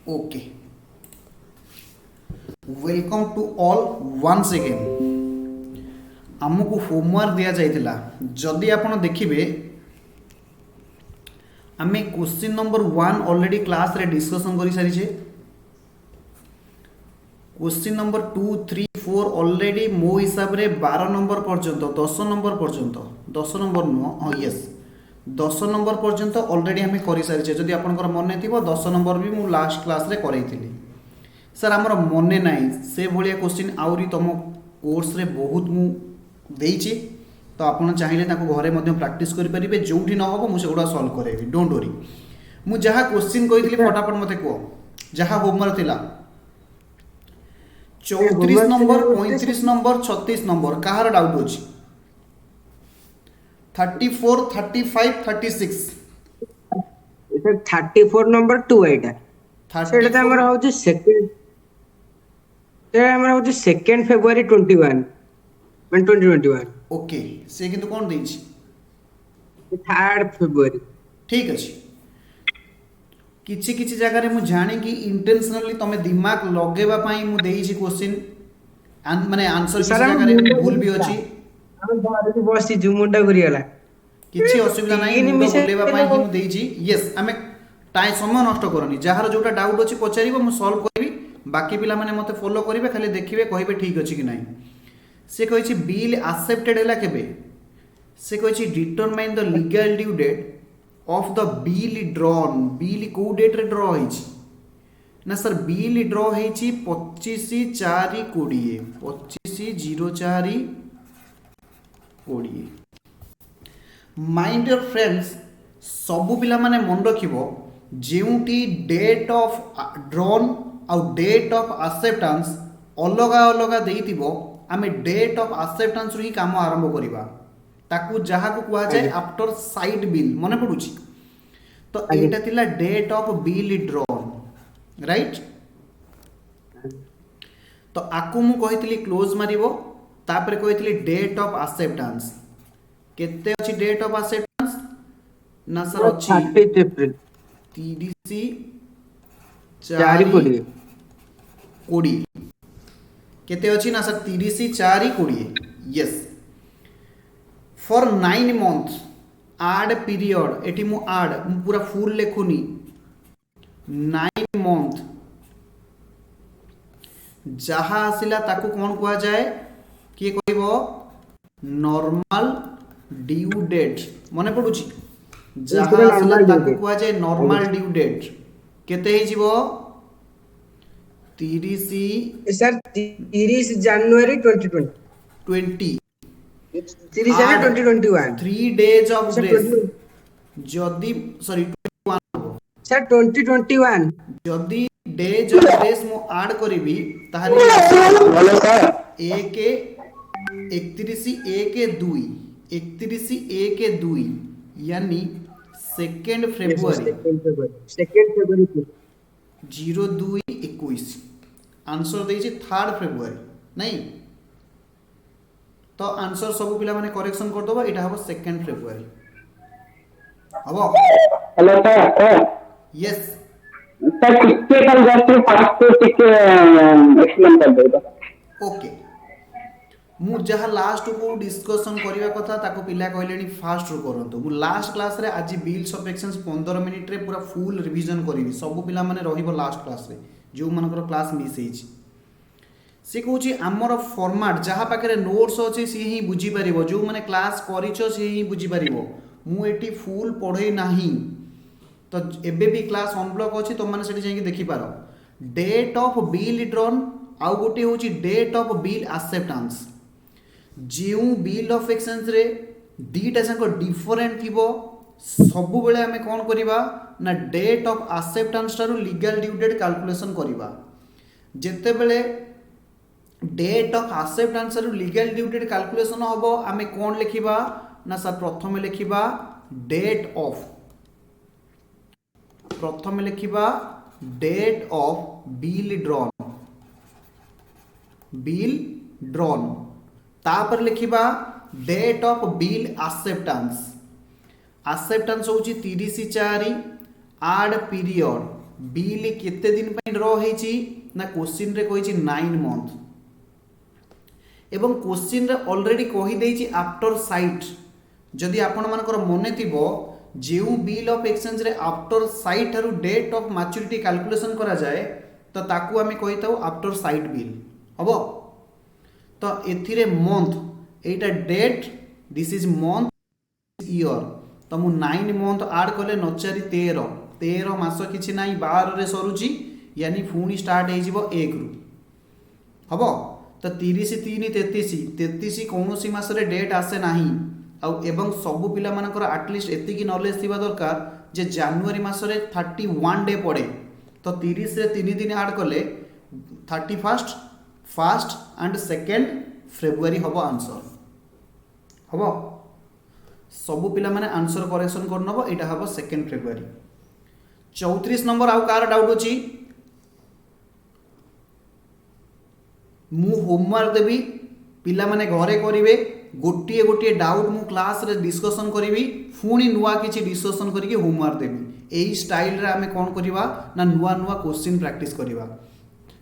Okay, welcome to all once again. आमको homework दिया जाइतिला, जदि आपण देखिबे आमे क्वेश्चन नंबर 1 ऑलरेडी क्लास रे डिस्कशन करि सारिछे। क्वेश्चन नंबर 2 3 4 ऑलरेडी मो हिसाब रे 12 नंबर पर्यंत 10 नंबर पर्यंत 10 नंबर नुह हाँ यस 10 नंबर पर्यंत ऑलरेडी आम कर सारी। जदि आपंकर मन थी 10 नंबर भी मुझे लास्ट क्लास रे करई सर आमर मने ना से भाया क्वेश्चन आउरी तुम कोर्स रे बहुत मुझे तो आपड़ चाहिए घरे प्राक्ट करेंगे जो न हम मुझे सल्व करेबी। डोंट वरी मुझे जहाँ क्वेश्चन कही फटाफट मत कह जहाँ होमवर्क थिला 34 नंबर 35 नंबर 36 नंबर कहार डाउट अच्छी 34 35 36 34 नंबर 2 एटा सेटा त हमर होची सेकंड फेब्रुआरी 21 मान 2021 ओके से किंतु कोन देछि 3 फेब्रुआरी ठीक अछि। किछि किछि जगह रे मु जानि कि इंटेंशनली तमे दिमाग लगेबा पई मु देछि क्वेश्चन माने आंसर किछि जगह रे भूल भी अछि। हम बारे बसी जुमुंडा करियला किछि असुविधा नाही मुंड बुलेबा पई कि मु देछि। यस आमे टाइम समय नष्ट करनी जहार जोटा डाउट अछि पचारिबो मु सॉल्व करबी बाकी पिला माने मते फॉलो करिवे खाली देखिबे कहिबे ठीक अछि कि नाही। से कहिछि बिल एक्सेप्टेड हैला केबे से कहिछि determine the legal due date of the bill drawn. Bill को डेट रे ड्रॉ होइछि ना सर बिल ड्रॉ होइछि 25/4/20 25/04/20। माय डियर फ्रेंड्स सबु पिला माने मन रखिबो जेउटी डेट ऑफ ड्रॉन आउ डेट ऑफ एक्सेप्टेंस अलग अलग देइतिबो आमे डेट ऑफ एक्सेप्टेंस रो ही काम आरंभ करिबा ताकू जहा को कुआ जाय आफ्टर साइड बिल मने पडुची। तो एटा थिला date of bill drawn right. तो आकु मु कहितली क्लोज मारिबो तापर कहितली डेट ऑफ एक्सेप्टेंस केते अछि डेट ऑफ एक्सेप्टेंस ना सर अछि 30 अप्रैल 30/4/20 केते अछि ना सर 30/4/20 यस फॉर 9 मंथ आड पीरियड एटी मु आड मु पूरा फुल लेखुनी 9 मंथ जहा आसिला ताकू कोन कुआ जाए किए कहबो नॉर्मल ड्यू डेट मने पडुची जहा आसिला ताकू कुआ जाए नॉर्मल ड्यू डेट केते हे जीवो 30 sir 30 January 2020 20 30 January 2021 3 days of grace जदी सॉरी 21 सर 2021 जदी डेज ऑफ ग्रेस मु ऐड करिवि ताहाले एक 31/1/2 31/1/2 यानी 2 फेब्रुआरी 02/21 आंसर देछि 3 फेब्रुआरी नहीं तो आंसर सब पिला माने करेक्शन कर दबा एटा हबो 2 फेब्रुआरी हबो। हेलो सर यस सर किसके कल जस्ट फास्ट टिक एक्सप्लेन कर देबो। ओके मु जहाँ लास्ट को डिस्कशन करने कथा ताको पिला कहले फास्ट रू करंतु मु लास्ट क्लास रे आज बिल्स ऑफ एक्सचेंज 15 मिनिट रे पूरा फुल रिवीजन करी सब पिला माने रहिबो लास्ट क्लास रे जो मानकर क्लास मिस हेछि से कहूँ आमर फॉर्मेट जहाँ पाखे नोट्स अच्छे सी ही बुझीपर जो मैंने क्लास कर सी ही बुझीपर मुझे फुल पढ़े ना तो एबे भी क्लास अनब्लॉक अच्छी तुम मैंने जाकि देखिपार डेट ऑफ बिल ड्रॉन आउ गोटे हूँ डेट ऑफ बिल एक्सेप्टेंस जो बिल ऑफ एक्सचेंज रे दीटा जाक डिफरेंट थी सब बेले आम कौन करवा ना डेट ऑफ एक्सेप्टेंस टारू लीगल ड्यू डेट कैलकुलेशन करवा जिते बेले डेट ऑफ एक्सेप्टेंस रू लीगल ड्यू डेट कैलकुलेशन हम आम कौन लिखा ना सर प्रथम लिखा डेट ऑफ प्रथम लिखा डेट ऑफ बिल ड्रॉन तापर लिखा date of bill acceptance acceptance हूँ 30/4 आड पीरियड बिल केते दिन पे ड्र होईची ना क्वेश्चन रे कहिची 9 मंथ एवं क्वेश्चन रे ऑलरेडी कहि देइची आफ्टर साइट जदि आपण मानकर मने थिबो जेउ बिल ऑफ एक्सचेंज रे आफ्टर साइट ठारू डेट ऑफ मैच्योरिटी कैलकुलेशन करा जाए तो ताकू आमे कहिताऊ आफ्टर साइट बिल हबो तो एथिरे मंथ एटा date this is month year तो मु 9 मंथ ऐड कले नचारी 13 मास किछि नाही 12 रे सरुची यानी पुणी स्टार्ट हे जिवो 1 रु हबो तो 30 3 33 कौनसी मास रे डेट आसे नाही एवं सबु पिला मानकर एटलिस्ट एतिकी नॉलेज थिबा दरकार जे जनवरी मास रे 31 डे पड़े तो 30 रे 3 दिन ऐड कले 31 1 एंड 2 फेब्रुआरी हबो आंसर हबो सबु पिला माने आंसर करेक्शन कर नबो एटा हबो 2 फेब्रुआरी 34 नंबर आउ कार डाउट अछि मु होमवर्क देबी पिला माने घरे करिवे गोटिए गोटिए डाउट मु क्लास रे डिस्कशन करिवी फुणी नुआ किछि डिस्कशन करिके होमवर्क देबी एही स्टाइल रे आमे कोन करिवा ना नुआ नुआ क्वेश्चन प्रैक्टिस करिवा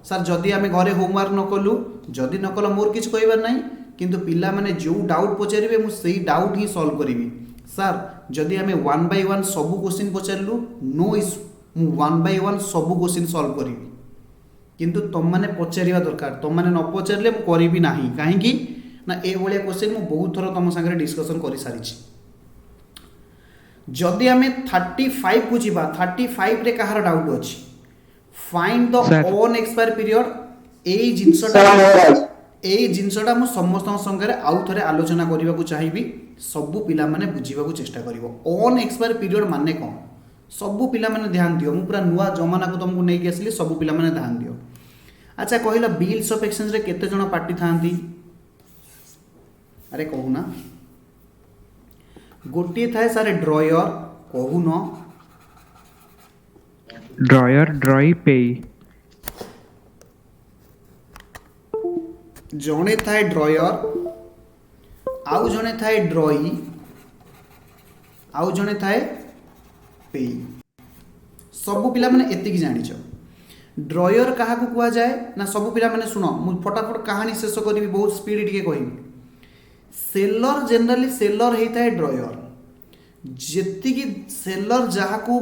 सर जदि आमे घरे होमवर्क न कलु जदि न कल मोर किछ कहबार नाही किंतु पिला माने जो डाउट पचारिवे मु सेही डाउट ही सॉल्व करिवी सर जदि आमे 1 बाय 1 सब क्वेश्चन पचारलु नो इशू मु 1 बाय 1 सब क्वेश्चन सॉल्व करिवी किंतु तुम माने पचारिवा दरकार तुम माने न पचारले मु करिवी नाही काहे कि ना ए भलिया क्वेश्चन मु बहुत थरो तुम संगे डिस्कशन करि सारिछि जदि आमे 35 को जिबा 35 रे कहार डाउट अछि find the unexpired period एई जिनसटा मु समस्त संगे आउ थरे आलोचना करिबा को चाहिबी सबु पिला माने बुझीबा को चेष्टा करिवो ऑन एक्सपायर पीरियड माने कोन सबु पिला माने ध्यान दियो मु पूरा नुआ जमाना को तुमको नै के असली सबु पिला माने ध्यान दियो अच्छा कहिला बिल्स ऑफ एक्सचेंज रे केते जण पार्टी थांती अरे कहू ना गोटे थाए सारे ड्रॉयर कहू न ड्रॉयर ड्रॉई पेई जणे थाए ड्रॉयर आउ जणे थाए ड्रॉई आउ जणे थाए पेई सबु पिला माने एतिकी जानिछ ड्रॉयर काहा को कुआ जाए ना सबु पिला माने सुनो मु फटाफट कहानी शेष करबी बहुत स्पीड टिके कहिबी सेलर जनरली सेलर होता है ड्रॉयर जेति की सेलर जहाँ को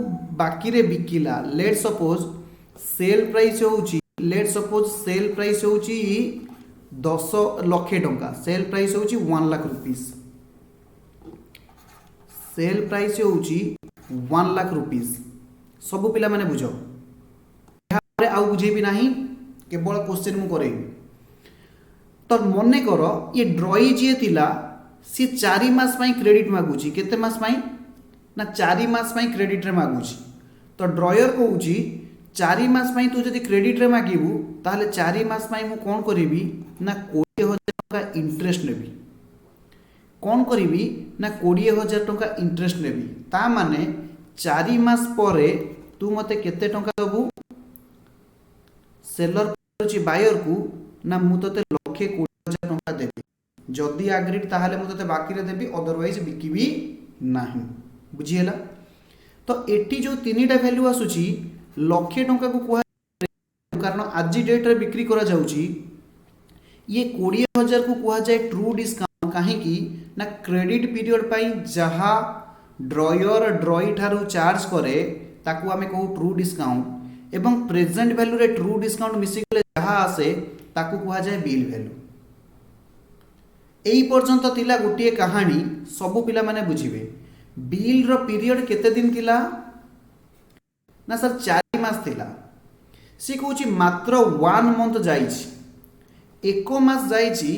बाकी रे Bikila let suppose sale price होउची लेट सपोज सेल प्राइस होउची 10 लाख टंका सेल प्राइस होउची 1 लाख रुपीस सेल प्राइस होउची 1 लाख रुपीस सब पिला माने बुझो यहाँ आउ बुझे भी नहीं केवल क्वेश्चन मु करेबी तो मने कर ये ड्रॉई जी थिला सी 4 मास पाई क्रेडिट मागुची केते मास पाई ना 4 मास पाई क्रेडिट रे मागुची तो ड्रॉयर कहूची 4 मास पाई तू जदि क्रेडिट रे मागिबू ताहले 4 मास पाई मु कोन करिवि ना 20000 टका इंटरेस्ट नेबी कोन करिवि ना 20000 टका इंटरेस्ट नेबी ता माने 4 मास परे तू मते केते टका दबू सेलर कहूची बायर को ना मु तते 1,20,000 टका देबी जदि एग्रीड ताहले मु तते बाकी रे देबी अदरवाइज बिकिबी नाही बुझिएला तो एटी जो तीनटा वैल्यू आसुची लक्षे टका को कुआ कारण आज डेट रे बिक्री करा जाउची ये 20,000 को कुआ जाए ट्रू डिस्काउंट काहे कि ना क्रेडिट पीरियड पाई जहा ड्रॉयर ड्रॉई ठारू चार्ज करे ताकू आमे कहू ट्रू डिस्काउंट एवं प्रेजेंट वैल्यू रे ट्रू डिस्काउंट मिसी गले जहा आसे ताकू कुआ जाए बिल वैल्यू एई पर्यंत थिला गोटिए कहानी सबु पिला माने बुझिबे बिल रो पीरियड केते दिन थिला ना सर 4 मास थिला सी कहूची मात्र 1 मंथ जाईची 1 मास जाईची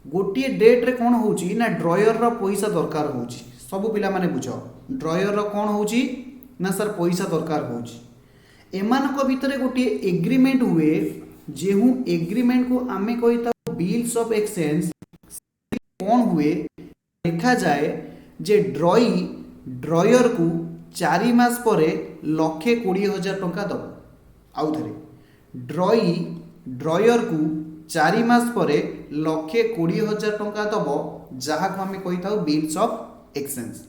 गोटिए डेट रे कोन होउची ना ड्रॉयर रो पैसा दरकार होउची सबु पिला माने बुझो ड्रॉयर रो कोन होउची ना सर पैसा दरकार होउची एमान को भीतर गोटिए एग्रीमेंट हुए जेहू एग्रीमेंट को आमे कहिता बिल्स ऑफ एक्सचेंज कौन हुए देखा जाए जे ड्रॉई ड्रॉयर को 4 मास परे 1,20,000 टंका दब आउ थरे ड्रॉई ड्रॉयर को 4 मास परे 1,20,000 टंका दब जहाँ को आमे कहिता बिल्स ऑफ एक्सचेंज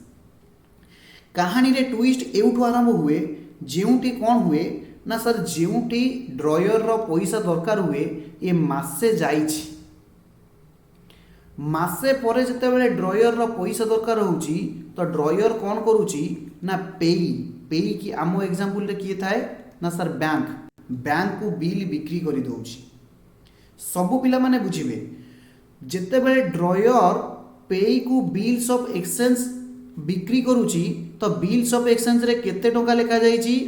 कहानी रे ट्विस्ट एउठु आरंभ हुए जेउटी कौन हुए ना सर जोटी ड्रयर रो पैसा दरकार हुए ये मासे जाइछि मासे परे जितेबाला ड्रयर रो पैसा दरकार होउची तो ड्रयर कौन करुची ना पेई पेई कि आम एग्जांपल रे किए थाए ना सर बैंक बैंक को बिल बिक्री करी दउची सबु पिला माने बुझिबे जितेबाला ड्रयर पेई को बिल्स ऑफ एक्सचेंज बिक्री करुची तो बिल्स ऑफ एक्सचेंज रे केते टंका लिखा जाइची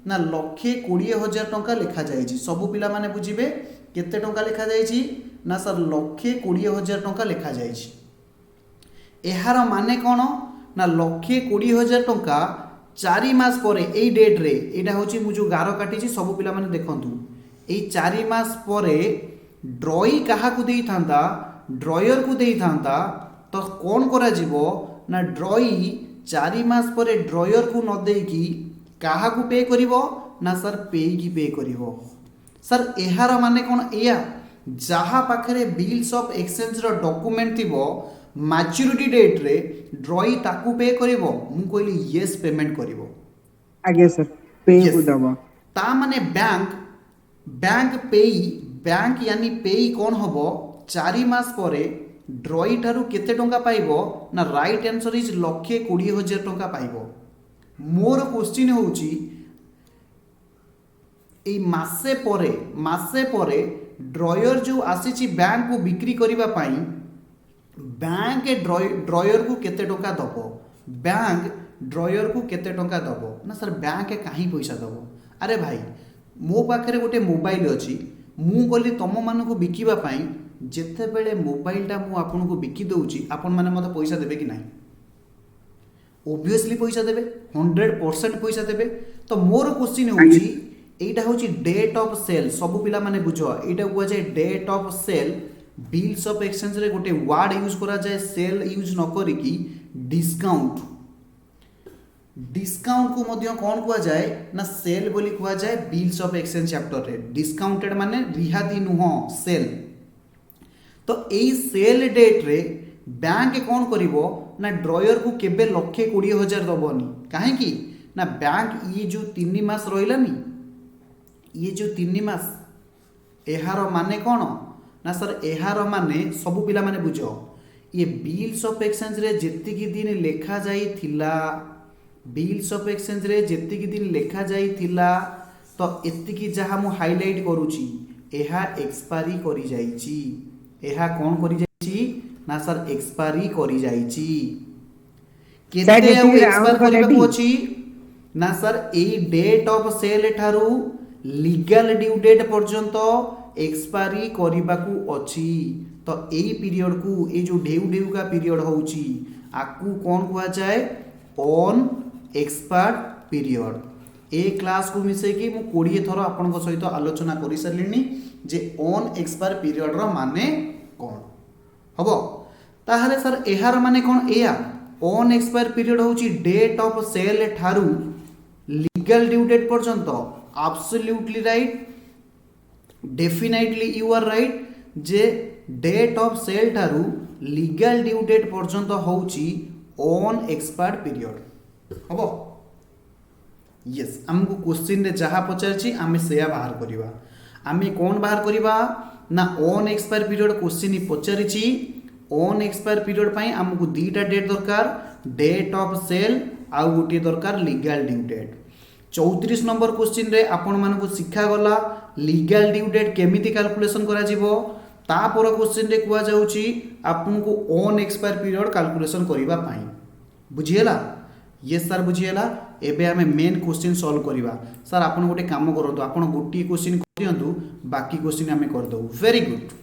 ना 1,20,000 टंका लिखा जाइची सबु पिला माने बुझिबे केते टंका लिखा जाइची ना सर 1,20,000 टंका लिखा जाइची एहार माने कौन ना 1,20,000 टंका 4 मास परे एई डेट रे एटा होची मु जो गारो काटिची सबु पिला माने देखंतु एई 4 मास परे ड्रॉई काहा को देई थांता ड्रॉयर को देई थांता तो कौन करा जीवो ना ड्रॉई 4 मास परे ड्रॉयर को न देकी काहा को पे करिवो ना सर पेई की पे करिवो सर एहार माने कौन एया जहाँ पाखरे बिल्स ऑफ एक्सचेंज रो डॉक्यूमेंट थिबो मैच्योरिटी डेट रे ड्रॉई ताकू पे करिवो मु कहली यस पेमेंट करिवो आगे सर पे Yes. को दबा ता माने बैंक बैंक पेई बैंक यानी पेई कौन हबो 4 मास परे ड्रॉई ठारू केते टंका पाइबो ना राइट आंसर इज 1,20,000 टंका पाइबो मोर क्वेश्चन होउची ए मासे परे ड्रॉयर जो आसीची बैंक को बिक्री करिबा पाई बैंक ड्रॉयर को केते टंका दबो बैंक ड्रॉयर को केते टंका दबो ना सर बैंक काहे पैसा दबो अरे भाई मो पाखरे गोटे मोबाइल अछि मु गली तम मान को बिकिबा पाई जेते बेले मोबाइलटा मु आपन को बिकी दउची आपन माने मते पैसा देबे कि नाही ओब्वियसली पैसा देबे 100% पैसा देबे तो मोर क्वेश्चन होउची एटा होची डेट ऑफ सेल सब पिला माने बुझो एटा कुआ जाय date of sale bills of exchange रे गोटे वर्ड यूज करा जाय सेल यूज न करी की डिस्काउंट डिस्काउंट को मध्य कौन कुआ जाए ना सेल बोली कुआ जाए बिल्स ऑफ एक्सचेंज चैप्टर रे डिस्काउंटेड माने रिहाती नुह सेल तो एई सेल डेट रे बैंक कौन करिवो ना ड्रॉयर को केबे 1,20,000 दबनी काहे की ना बैंक ये जो 3 मास रहिलानी ये जो 3 मास एहार माने कौन ना सर एहार माने सब पिला माने बुझो ये बिल्स ऑफ एक्सचेंज रे जेतिकी दिन लेखा जाई थिला बिल्स ऑफ एक्सचेंज रे जेतिकी दिन लेखा जाई थिला तो एतिकी जहा मु हाइलाइट करूची एहा एक्सपायरी करी जाईची एहा कौन करी जाईची ना सर एक्सपायरी करी जाईची केते एक्सपायर करबा अछि ना सर ए डेट ऑफ सेल ठारू लीगल ड्यू डेट पर्यंत एक्सपायरी करबाकू अछि तो एई पीरियड को ए जो ड्यू का पीरियड होउची आकू कौन कुआ जाए on expired period A class को मिसे कि मु 20 थरो आपन सहित आलोचना करि सरलिनी जे ऑन एक्सपायर पीरियड रो माने कौन हबो ताहले सर एहार माने कौन एया ऑन एक्सपायर पीरियड होउची डेट ऑफ सेल ठारू लीगल ड्यू डेट पर्यंत absolutely right definitely you are right जे डेट ऑफ सेल ठारू लीगल ड्यू डेट पर्यंत होउची ऑन एक्सपायर्ड पीरियड हबो यस हमको क्वेश्चन रे जहा पचारची आमे सेया बाहर करिवा आमे कोन बाहर करिवा ना ऑन एक्सपायर पीरियड क्वेश्चन ही पचारिची ऑन एक्सपायर पीरियड पाई हमको दीटा डेट दरकार डेट ऑफ सेल आ गोटे दरकार legal due date 34 number question रे आपण मानको शिक्षा गला लीगल ड्यू डेट केमिति कैलकुलेशन करा जिवो तापर क्वेश्चन रे कुआ जाउची आपनको ऑन एक्सपायर पीरियड कैलकुलेशन करिवा पाई बुझिएला यस सर बुझिएला एबे हमें मेन क्वेश्चन सॉल्व करिवा सर आपण गोटे काम करंतु आपण गोटी क्वेश्चन करियंतु बाकी क्वेश्चन हमें कर दउ वेरी गुड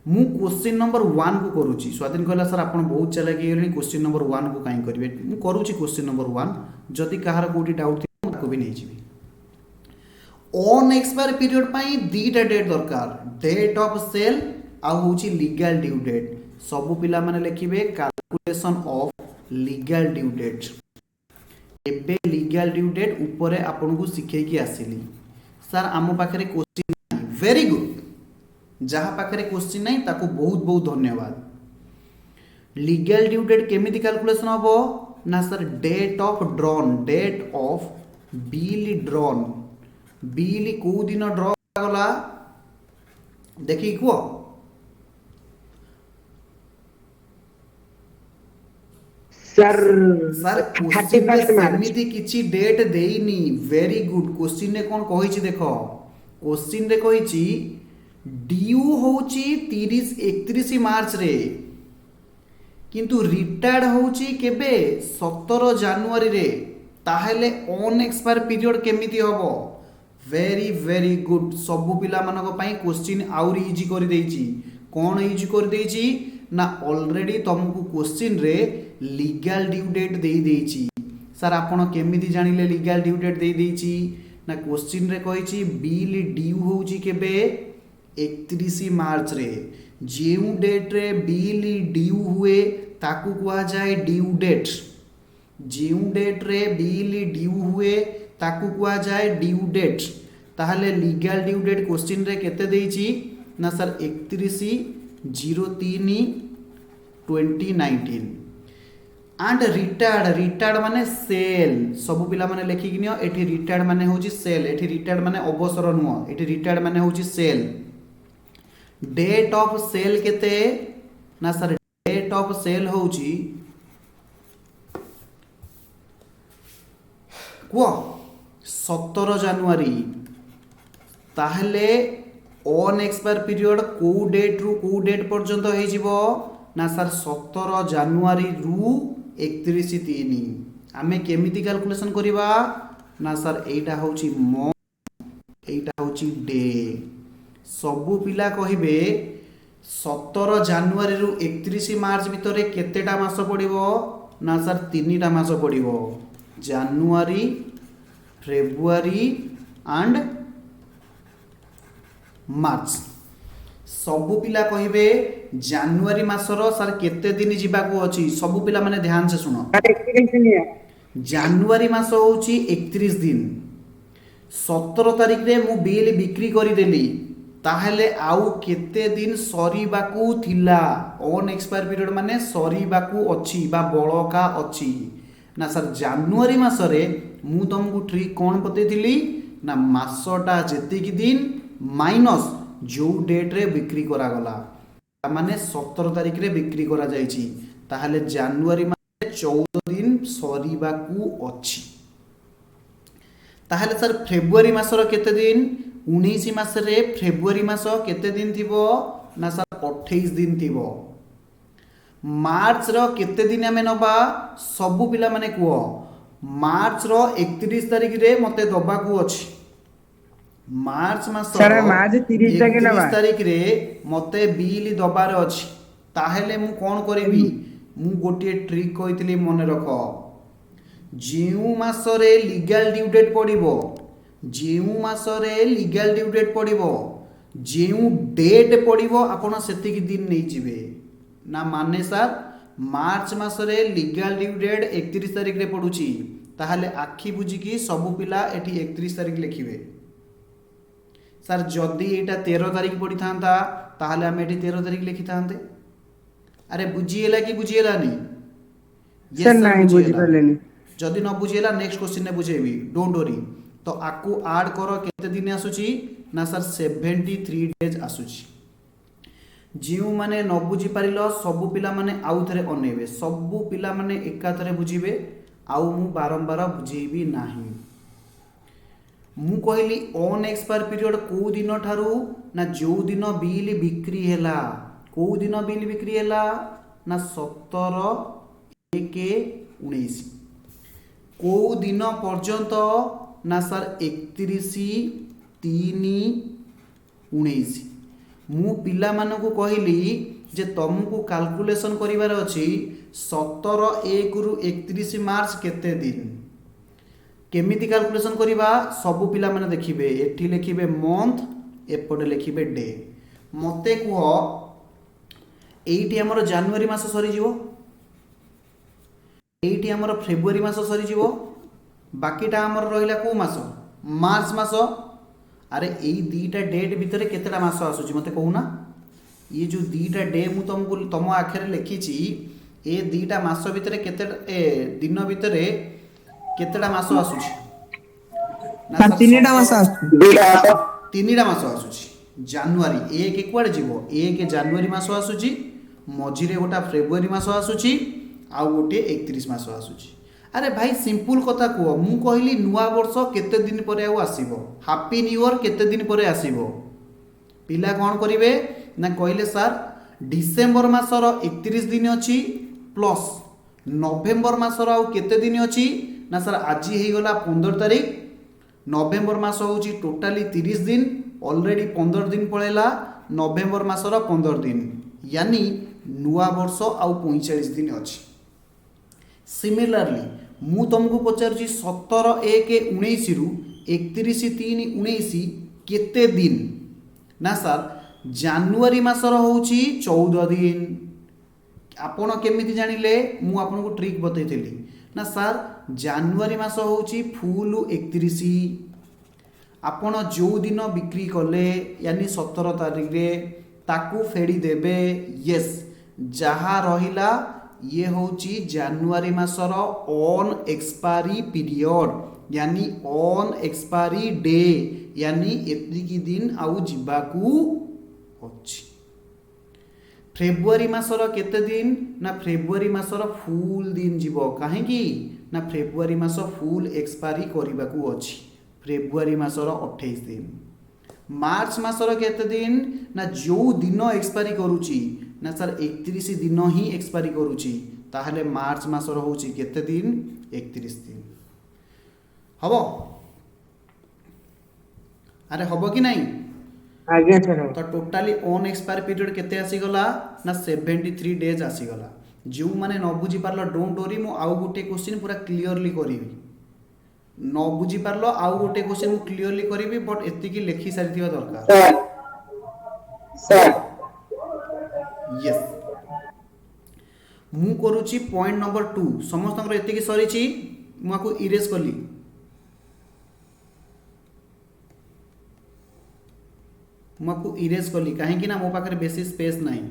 मु क्वेश्चन नंबर 1 को करूची स्वाधीन कहला सर आपण बहुत चालाकी गेलनी क्वेश्चन नंबर 1 को काई करिवे मु करूची क्वेश्चन नंबर 1 जदि कहार कोटी डाउट थि को भी नहीं जीवी ऑन एक्सपायर पीरियड पाई दीटा डेट दरकार डेट ऑफ सेल आ होची लीगल ड्यू डेट सब पिला माने लिखिबे calculation of legal due date एबे लीगल ड्यू डेट ऊपर आपन को सिखे की आसिली सर आम पाखरे क्वेश्चन वेरी गुड जहाँ पाखरे क्वेश्चन नहीं ताको बहुत बहुत धन्यवाद लीगल ड्यू डेट केमिति कैलकुलेशन हबो ना sir date of bill drawn bill କୋଉ ଦିନ ଡ୍ର କରାଗଲା ଦେଖିକି କୁହ। सर ସାର୍ 31 କୋଶ୍ଚିନ୍ରେ मार्च ସେମିତି କିଛି ଡେଟ୍ ଦେଇନି। Very good. କୋଶ୍ଚିନ୍ରେ କ'ଣ କହିଛି ଦେଖ, କୋଶ୍ଚିନ୍ରେ କହିଛି ଡ୍ୟୁ ହେଉଛି 31 ମାର୍ଚ୍ଚରେ, କିନ୍ତୁ ରିଟାୟାର୍ଡ ହେଉଛି କେବେ 17 ଜାନୁଆରୀରେ। ତାହେଲେ ଅନଏକ୍ସପାୟାର ପିରିୟଡ଼ କେମିତି ହେବ? Very very good. ସବୁ ପିଲାମାନଙ୍କ ପାଇଁ କୋଶ୍ଚିନ୍ ଆହୁରି ଇଜି କରିଦେଇଛି। କ'ଣ ଇଜି କରିଦେଇଛି ନା ଅଲରେଡ଼ି ତୁମକୁ କୋଶ୍ଚିନ୍ରେ ଲିଗାଲ ଡ୍ୟୁ ଡେଟ୍ ଦେଇଦେଇଛି। ସାର୍ ଆପଣ କେମିତି ଜାଣିଲେ ଲିଗାଲ ଡ୍ୟୁ ଡେଟ୍ ଦେଇଦେଇଛି? ନା କୋଶ୍ଚିନ୍ରେ କହିଛି ବିଲ୍ ଡ୍ୟୁ ହେଉଛି କେବେ 31 ମାର୍ଚ୍ଚରେ। ଯେଉଁ ଡେଟ୍ରେ ବିଲ୍ ଡ୍ୟୁ ହୁଏ ତାକୁ କୁହାଯାଏ ଡ୍ୟୁ ଡେଟ୍। ଯେଉଁ ଡେଟ୍ରେ ବିଲ୍ ଡ୍ୟୁ ହୁଏ ତାକୁ କୁହାଯାଏ ଡ୍ୟୁ ଡେଟ୍। ତାହେଲେ ଲିଗାଲ ଡ୍ୟୁ ଡେଟ୍ କୋଶ୍ଚିନ୍ରେ କେତେ ଦେଇଛି ନା ସାର୍ 31/03/2019। ଆଣ୍ଡ ରିଟାୟାର୍ଡ ମାନେ ସେଲ୍। ସବୁ ପିଲାମାନେ ଲେଖିକି ନିଅ। ଏଠି ରିଟାୟାର୍ଡ ମାନେ ହେଉଛି ସେଲ୍। ଏଠି ରିଟାୟାର୍ଡ ମାନେ ଅବସର ନୁହଁ, ଏଠି ରିଟାୟାର୍ଡ ମାନେ ହେଉଛି ସେଲ୍। ଡେଟ୍ ଅଫ୍ ସେଲ୍ କେତେ ନା ସାର୍ ଡେଟ୍ ଅଫ୍ ସେଲ୍ ହେଉଛି କୁହ 17 ଜାନୁଆରୀ। ତାହେଲେ ଅନଏକ୍ସପାୟାର ପିରିୟଡ଼ କେଉଁ ଡେଟ୍ରୁ କେଉଁ ଡେଟ୍ ପର୍ଯ୍ୟନ୍ତ ହେଇଯିବ ନା ସାର୍ 17 ଜାନୁଆରୀରୁ 31/3। ଆମେ କେମିତି କ୍ୟାଲକୁଲେସନ୍ କରିବା ନା ସାର୍ ଏଇଟା ହେଉଛି ମନ୍ଥ, ଏଇଟା ହେଉଛି ଡେ। ସବୁ ପିଲା କହିବେ 17 ଜାନୁଆରୀରୁ 31 ମାର୍ଚ୍ଚ ଭିତରେ କେତେଟା ମାସ ପଡ଼ିବ ନା ସାର୍ 3ଟା ମାସ ପଡ଼ିବ। ଜାନୁଆରୀ, ଫେବୃଆରୀ ଆଣ୍ଡ ମାର୍ଚ୍ଚ। ସବୁ ପିଲା କହିବେ ଜାନୁଆରୀ ମାସର ସାର୍ କେତେ ଦିନ ଯିବାକୁ ଅଛି। ସବୁ ପିଲାମାନେ ଧ୍ୟାନ ସେ ଶୁଣ। ଜାନୁଆରୀ ମାସ ହେଉଛି 31 ଦିନ। 17 ତାରିଖରେ ମୁଁ ବିଲ୍ ବିକ୍ରି କରିଦେଲି, ତାହେଲେ ଆଉ କେତେ ଦିନ ସରିବାକୁ ଥିଲା? ଅନଏକ୍ସପାୟାର ପିରିୟଡ଼ ମାନେ ସରିବାକୁ ଅଛି ବା ବଳକା ଅଛି। ନା ସାର୍ ଜାନୁଆରୀ ମାସରେ ମୁଁ ତୁମକୁ ଟ୍ରିକ୍ କ'ଣ ବତେଇଥିଲି ନା ମାସଟା ଯେତିକି ଦିନ ମାଇନସ୍ ଯେଉଁ ଡେଟ୍ରେ ବିକ୍ରି କରାଗଲା, ମାନେ 17 ତାରିଖରେ ବିକ୍ରି କରାଯାଇଛି, ତାହେଲେ ଜାନୁଆରୀ ମାସରେ 14 ଦିନ ସରିବାକୁ ଅଛି। ତାହେଲେ ସାର୍ ଫେବୃଆରୀ ମାସର କେତେ ଦିନ? 19 ମାସରେ ଫେବୃଆରୀ ମାସ କେତେ ଦିନ ଥିବ ନା ସାର୍ 28 ଦିନ ଥିବ। ମାର୍ଚ୍ଚର କେତେ ଦିନ ଆମେ ନେବା? ସବୁ ପିଲାମାନେ କୁହ। ମାର୍ଚ୍ଚର 31 ତାରିଖରେ ମୋତେ ଦେବାକୁ ଅଛି। ମାର୍ଚ୍ଚ ମାସର सर मार्च 30 तक 31 ତାରିଖରେ ମୋତେ ବିଲ୍ ଦେବାର ଅଛି। ତାହେଲେ ମୁଁ କ'ଣ କରିବି? ମୁଁ ଗୋଟିଏ ଟ୍ରିକ୍ କହିଥିଲି, ମନେ ରଖ। ଯେଉଁ ମାସରେ ଲିଗାଲ ଡ୍ୟୁ ଡେଟ୍ ପଡ଼ିବ, ଯେଉଁ ମାସରେ ଲିଗାଲ ଡ୍ୟୁ ଡେଟ୍ ପଡ଼ିବ, ଯେଉଁ ଡେଟ୍ ପଡ଼ିବ ଆପଣ ସେତିକି ଦିନ ନେଇଯିବେ। ନା ମାନେ ସାର୍ ମାର୍ଚ୍ଚ ମାସରେ ଲିଗାଲ ଡ୍ୟୁ ଡେଟ୍ 31 ତାରିଖରେ ପଡ଼ୁଛି, ତାହେଲେ ଆଖି ବୁଝିକି ସବୁ ପିଲା ଏଠି 31 ତାରିଖ ଲେଖିବେ। ସାର୍ ଯଦି ଏଇଟା 13 ତାରିଖ ପଡ଼ିଥାନ୍ତା ତାହେଲେ ଆମେ ଏଠି 13 ତାରିଖ ଲେଖିଥାନ୍ତେ। ଆରେ ବୁଝିହେଲା କି ବୁଝିହେଲାନି? सर नहीं बुझी पालेनी। ଯଦି ନ ବୁଝିହେଲା ନେକ୍ସଟ କ୍ୱେଶ୍ଚିନ୍ରେ ବୁଝେଇବି, ଡୋଣ୍ଟ ୱରି। ତ ଆକୁ ଆଡ୍ କର, କେତେ ଦିନ ଆସୁଛି ନା ସାର୍ 73 ଡେଜ୍ ଆସୁଛି। ଯେଉଁମାନେ ନ ବୁଝିପାରିଲ ସବୁ ପିଲାମାନେ ଆଉ ଥରେ ଅନେଇବେ। ସବୁ ପିଲାମାନେ ଏକାଥରେ ବୁଝିବେ, ଆଉ ମୁଁ ବାରମ୍ବାର ବୁଝେଇବି ନାହିଁ। ମୁଁ କହିଲି ଅନଏକ୍ସପାୟାର ପିରିୟଡ଼ କେଉଁ ଦିନ ଠାରୁ ନା ଯେଉଁ ଦିନ ବିଲ୍ ବିକ୍ରି ହେଲା। କେଉଁ ଦିନ ବିଲ୍ ବିକ୍ରି ହେଲା ନା 17/1/19। କେଉଁ ଦିନ ପର୍ଯ୍ୟନ୍ତ ନା ସାର୍ 31/3/19। ମୁଁ ପିଲାମାନଙ୍କୁ କହିଲି ଯେ ତୁମକୁ କାଲକୁଲେସନ୍ କରିବାର ଅଛି 17/1ରୁ 31 ମାର୍ଚ୍ଚ କେତେ ଦିନ। କେମିତି କାଲକୁଲେସନ୍ କରିବା? ସବୁ ପିଲାମାନେ ଦେଖିବେ, ଏଠି ଲେଖିବେ ମନ୍ଥ, ଏପଟେ ଲେଖିବେ ଡେ। ମୋତେ କୁହ, ଏଇଠି ଆମର ଜାନୁଆରୀ ମାସ ସରିଯିବ, ଏଇଠି ଆମର ଫେବୃଆରୀ ମାସ ସରିଯିବ, ବାକିଟା ଆମର ରହିଲା କେଉଁ ମାସ? ମାର୍ଚ୍ଚ ମାସ। ଆରେ ଏଇ ଦୁଇଟା ଡେଟ୍ ଭିତରେ କେତେଟା ମାସ ଆସୁଛି ମୋତେ କହୁନା? ଇଏ ଯେଉଁ ଦୁଇଟା ଡେ ମୁଁ ତୁମକୁ ତୁମ ଆଖରେ ଲେଖିଛି, ଏ ଦୁଇଟା ମାସ ଭିତରେ କେତେଟା ଦିନ ଭିତରେ କେତେଟା ମାସ ଆସୁଛି? ନା ସାର୍ ସାର୍ ତିନିଟା ମାସ ଆସୁଛି। ଦୁଇଟା ମାସ ତିନିଟା ମାସ ଆସୁଛି। ଜାନୁଆରୀ 1 କୁଆଡ଼େ ଯିବ, 1 ଜାନୁଆରୀ ମାସ ଆସୁଛି, ମଝିରେ ଗୋଟା ଫେବୃଆରୀ ମାସ ଆସୁଛି, ଆଉ ଗୋଟିଏ 31 ମାସ ଆସୁଛି। ଆରେ ଭାଇ ସିମ୍ପୁଲ କଥା କୁହ, ମୁଁ କହିଲି ନୂଆ ବର୍ଷ କେତେ ଦିନ ପରେ ଆଉ ଆସିବ, ହାପି ନ୍ୟୁ ଇୟର କେତେ ଦିନ ପରେ ଆସିବ। ପିଲା କ'ଣ କରିବେ ନା କହିଲେ ସାର୍ ଡିସେମ୍ବର ମାସର 31 ଦିନ ଅଛି ପ୍ଲସ୍ ନଭେମ୍ବର ମାସର ଆଉ କେତେ ଦିନ ଅଛି ନା ସାର୍ ଆଜି ହେଇଗଲା 15 ତାରିଖ, ନଭେମ୍ବର ମାସ ହେଉଛି ଟୋଟାଲି 30 ଦିନ, ଅଲରେଡ଼ି 15 ଦିନ ପଳେଇଲା, ନଭେମ୍ବର ମାସର 15 ଦିନ, यानी ନୂଆ ବର୍ଷ ଆଉ 45 ଦିନ ଅଛି। ସିମିଲାରଲି ମୁଁ ତୁମକୁ ପଚାରୁଛି 17/1/19 ରୁ 31/3/19 କେତେ ଦିନ ନା ସାର୍ ଜାନୁଆରୀ ମାସର ହେଉଛି 14 ଦିନ। ଆପଣ କେମିତି ଜାଣିଲେ, ମୁଁ ଆପଣଙ୍କୁ ଟ୍ରିକ୍ ବତେଇଥିଲି ନା ସାର୍ ଜାନୁଆରୀ ମାସ ହେଉଛି ଫୁଲ 31, ଆପଣ ଯେଉଁ ଦିନ ବିକ୍ରି କଲେ यानी 17 ତାରିଖରେ ତାକୁ ଫେଡ଼ି ଦେବେ। ୟେସ୍, ଯାହା ରହିଲା ଇଏ ହେଉଛି ଜାନୁଆରୀ ମାସର ଅନ୍ ଏକ୍ସପାରି ପିରିୟଡ଼ यानी ଅନ୍ ଏକ୍ସପାରି ଡେ, यानी ଏତିକି ଦିନ ଆଉ ଯିବାକୁ ଅଛି। ଫେବୃଆରୀ ମାସର କେତେ ଦିନ ନା ଫେବୃଆରୀ ମାସର ଫୁଲ ଦିନ ଯିବ, କାହିଁକି ନା ଫେବୃଆରୀ ମାସ ଫୁଲ ଏକ୍ସପାରି କରିବାକୁ ଅଛି, ଫେବୃଆରୀ ମାସର 28 ଦିନ। ମାର୍ଚ୍ଚ ମାସର କେତେ ଦିନ ନା ଯେଉଁ ଦିନ ଏକ୍ସପାରି କରୁଛି ନା ସାର୍ 31 ଦିନ ହିଁ ଏକ୍ସପାରି କରୁଛି, ତାହେଲେ ମାର୍ଚ୍ଚ ମାସର ହେଉଛି କେତେ ଦିନ 31 ଦିନ। ହବ? ଆରେ ହବ କି ନାହିଁ? ଆଜ୍ଞା ସାର୍। ତ ଟୋଟାଲି ଅନ୍ ଏକ୍ସପାयर ପିରିୟଡ଼ କେତେ ଆସିଗଲା ନା 73 ଡେଜ୍ ଆସିଗଲା। ଯେଉଁମାନେ ନ ବୁଝିପାରିଲ ଡୋଣ୍ଟ ୱରି, ମୁଁ ଆଉ ଗୋଟିଏ କ୍ୱେଶ୍ଚିନ୍ ପୁରା କ୍ଲିଅରଲି କରିବି। ନ ବୁଝିପାରିଲ ଆଉ ଗୋଟିଏ କ୍ୱେଶ୍ଚିନ୍ ମୁଁ କ୍ଲିଅରଲି କରିବି, ବଟ୍ ଏତିକି ଲେଖି ସାରିଥିବା ଦରକାର। ସାର୍ ୟେସ୍, ମୁଁ କରୁଛି ପଏଣ୍ଟ ନମ୍ବର 2। ସମସ୍ତଙ୍କର ଏତିକି ସରିଛି, ମୁଁ ଆକୁ ଇରେଜ୍ କଲି। ମୁଁ ଆକୁ ଇରେଜ୍ କଲି କାହିଁକି ନା ମୋ ପାଖରେ ବେଶୀ ସ୍ପେସ୍ ନାହିଁ।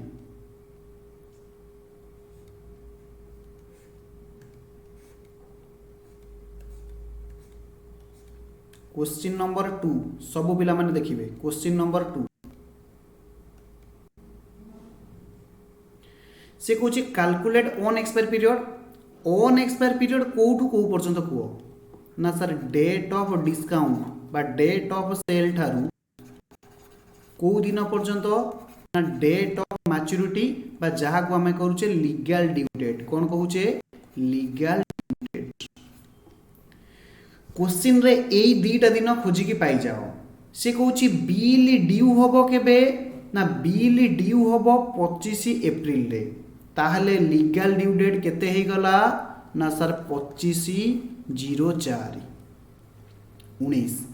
क्वेश्चन नंबर 2 सब पिला माने देखिए। क्वेश्चन नंबर 2 से कौन calculate unexpired period. Unexpired period कोठू को पर्यंत कुह ना सर डेट ऑफ डिस्काउंट बा डेट ऑफ सेल ठारू को दिन पर्यंत ना डेट ऑफ मैच्योरिटी बा जहाँ को आम कहे लीगल ड्यू डेट। कौन कहूचे लीगल ड्यू डेट। क्वेश्चन रे एई दीटा दिन खोजिकी पाई जाओ। से कहूची बिल ड्यू हम केबे ना बिल ड्यू हम 25 एप्रिल रे, ताहले लीगल ड्यू डेट केते हे गला ना सर 25/04/19।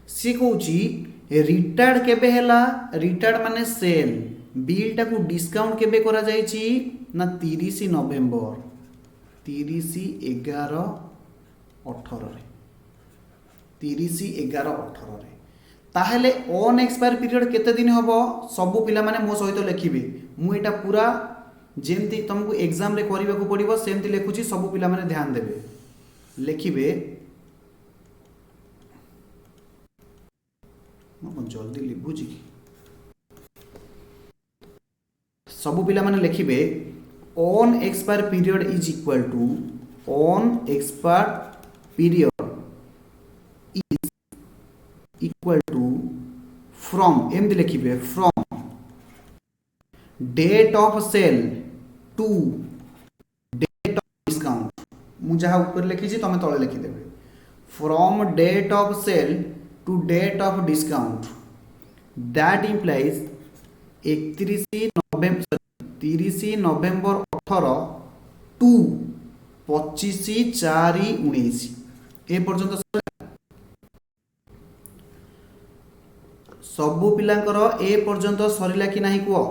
से कहूची रिटार्ड केबे हेला, रिटार्ड माने सेल, बिल टाकू डिस्काउंट केबे करा जायची ना 30 नवेम्बर 30/11/18 रे 30/11/18 रे। ताहले ऑन एक्सपायर पीरियड केते दिन हबो सबु पिला माने मो सहित लिखिबे। मु एटा पूरा जेमती तुमको एग्जाम रे करबाकू पड़िबो सेमती लिखुची, सबु पिला माने ध्यान देबे लिखिबे। मो जल्दी लिखुची कि सबु पिला माने लिखिबे unexpired period is equal to unexpired period is equal to from एमती लिखिबे from date of sale to date of discount. मु जहाँ ऊपर लिखी तुम तले लिखिदेवे from date of sale to date of discount. That implies 30 November 18 to 25/04/19 ए पर्यंत सबु पिलांकर ए पर्यंत सरिला कि नहीं कुह।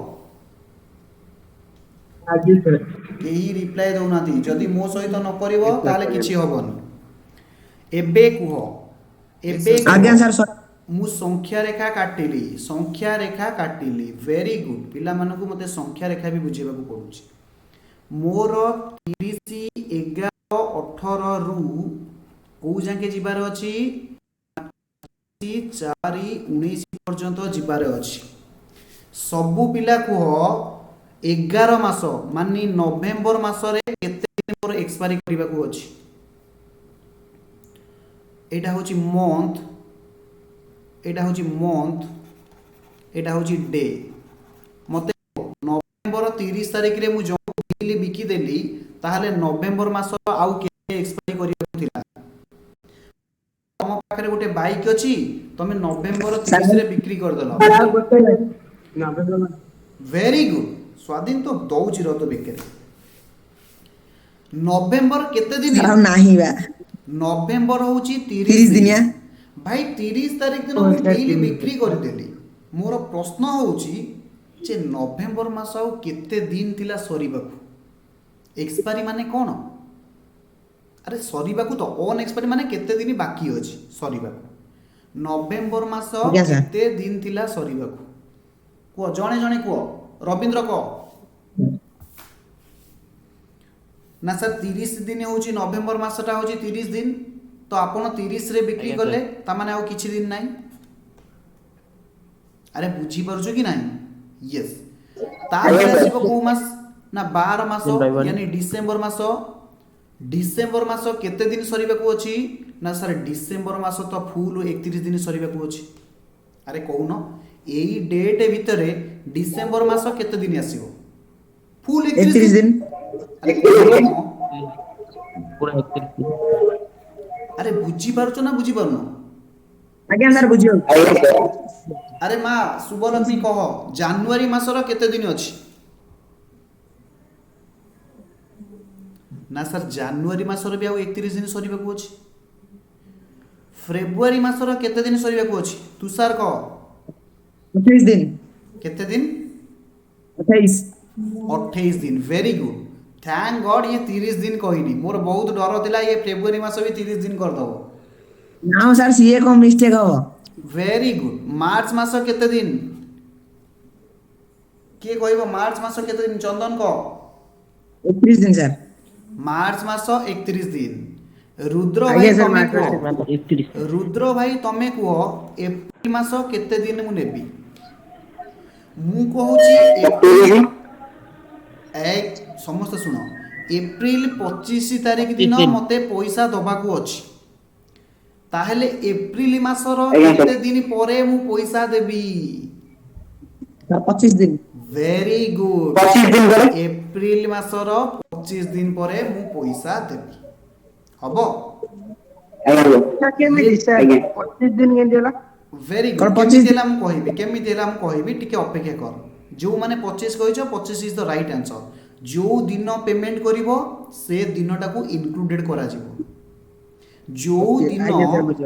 केही रिप्लाई दौना जदि मो सहित न करिवो ताले किछि हबन। एबे कुह एबे आज्ञा सर मु संख्या रेखा काटिली वेरी गुड। पिला मानकु मते संख्या रेखा भी बुझेबाकू पडुछि। मोर 30/11/18 रु କୋଉ ଯାକେ ଯିବାର ଅଛି 4/19 पर्यंत ଯିବାର ଅଛି। ସବୁ ପିଲା କୁହ 11 ମାସ ମାନେ ନଭେମ୍ବର ମାସରେ କେତେ ଦିନ ପରେ ଏକ୍ସପାୟରି କରିବାକୁ ଅଛି। ଏଇଟା ହେଉଛି ମନ୍ଥ, ଏଇଟା ହେଉଛି ମନ୍ଥ, ଏଇଟା ହେଉଛି ଡେ। ମୋତେ ନଭେମ୍ବର 30 ତାରିଖରେ ମୁଁ ଯେଉଁ ବିଲ୍ ବିକିଦେଲି ତାହେଲେ ନଭେମ୍ବର ମାସର ଆଉ କେତେ ଏକ୍ସପାୟରି କରିବାକୁ ଥିଲା। ତମ ପାଖରେ ଗୋଟେ ବାଇକ୍ ଅଛି, ତମେ ନଭେମ୍ବର 30 ରେ ବିକ୍ରି କରିଦେଲ। ଭେରି ଗୁଡ୍ ସ୍ୱାଧୀନ ତ ଦଉଛି ରତ ବିକ୍ରି। ନଭେମ୍ବର କେତେ ଦିନ? ସାର୍ ଆଉ ନାହିଁ ବା ନଭେମ୍ବର ହେଉଛି 30 30 ଦିନ। ଦିନିଆ। ଭାଇ 30 ତାରିଖ ଦିନ ମୁଁ ବିଲ୍ ବିକ୍ରି କରିଦେଲି। ମୋର ପ୍ରଶ୍ନ ହେଉଛି ଯେ ନଭେମ୍ବର ମାସ ଆଉ କେତେ ଦିନ ଥିଲା ସରିବାକୁ? ଏକ୍ସପାୟରି ମାନେ କ'ଣ? ଆରେ ସରିବାକୁ ତ ଅନ୍ ଏକ୍ସପାୟରି ମାନେ କେତେ ଦିନ ବାକି ଅଛି ସରିବାକୁ। ନଭେମ୍ବର ମାସ ଆଜ୍ଞା ସାର୍। କେତେ ଦିନ ଥିଲା ସରିବାକୁ? କୁହ ଜଣେ ଜଣେ କୁହ। ରବୀନ୍ଦ୍ର କହ। ନା ସାର୍ 30 ଦିନ ହେଉଛି ନଭେମ୍ବର ମାସଟା ହେଉଛି 30 ଦିନ, ତ ଆପଣ 30ରେ ବିକ୍ରି କଲେ ତାମାନେ ଆଉ କିଛି ଦିନ ନାହିଁ। ଆରେ ବୁଝିପାରୁଛ କି ନାହିଁ? ୟେସ୍। ତାପରେ ଆସିବ କୋଉ ମାସ? ନା 12 ମାସ यानी ଡିସେମ୍ବର ମାସ। ଡିସେମ୍ବର ମାସ କେତେ ଦିନ ସରିବାକୁ ଅଛି? ନା ସାର୍ ଡିସେମ୍ବର ମାସ ତ ଫୁଲ 31 ଦିନ ସରିବାକୁ ଅଛି। ଆରେ କହୁନ ଏଇ ଡେଟ୍ ଭିତରେ ଡିସେମ୍ବର ମାସ କେତେ ଦିନ ଆସିବ? ଫୁଲ 31 ଦିନ। ଆରେ କହୁନ ଆରେ ବୁଝିପାରୁଛ ନା ବୁଝିପାରୁନ? ଆଜ୍ଞା ସାର୍ ବୁଝିପାରୁଛି। ଆରେ ମା ଶୁଭଲକ୍ଷ୍ମୀ କହ ଜାନୁଆରୀ ମାସର କେତେ ଦିନ ଅଛି? ନା ସାର୍ ଜାନୁଆରୀ ମାସର ବି ଆଉ 31 ଦିନ ସରିବାକୁ ଅଛି। ଫେବୃଆରୀ ମାସର କେତେ ଦିନ ସରିବାକୁ ଅଛି? ତୁଷାର କହ 28 ଦିନ। କେତେ ଦିନ? 28। 28 दिन। वेरी गुड, थैंक गॉड ये 30 दिन कहनी। मोर बहुत डर थिला ये फेब्रुआरी मास भी 30 दिन करदब। ना सार सीए को मिस्टेक हो। Very good. मार्च मास केते दिन? किए कहब मार्च मास केते दिन? चंदन कह 31 दिन सर। मार्च मास 31 दिन। रुद्र आगे भाई सर तमे मार्च कह, रुद्र भाई तमे कह एप्रिल मास केते दिन मु नेबी? मु कहूची एप्रिल समस्त शुण, एप्रिल 25 तारिख दिन मते पैसा दबाकू अछि, ताहेले एप्रिल मासर केते दिन परे मु पैसा देबी? 25 दिन। Very good. 25 दिन ପରେ एप्रिल मासर 25 दिन परे मु पैसा देबी। हबो? केमिति सर 25 दिन केमिति होला? Very good. केमिति होला मु कहिबी, केमिति होला मु कहिबी, टिके अपेक्षा कर। जो माने 25 कहिछ 25 इज द राइट आंसर। जो दिन पेमेंट करिवो से दिनटा को इनक्लूडेड करा जिवो। जो दिन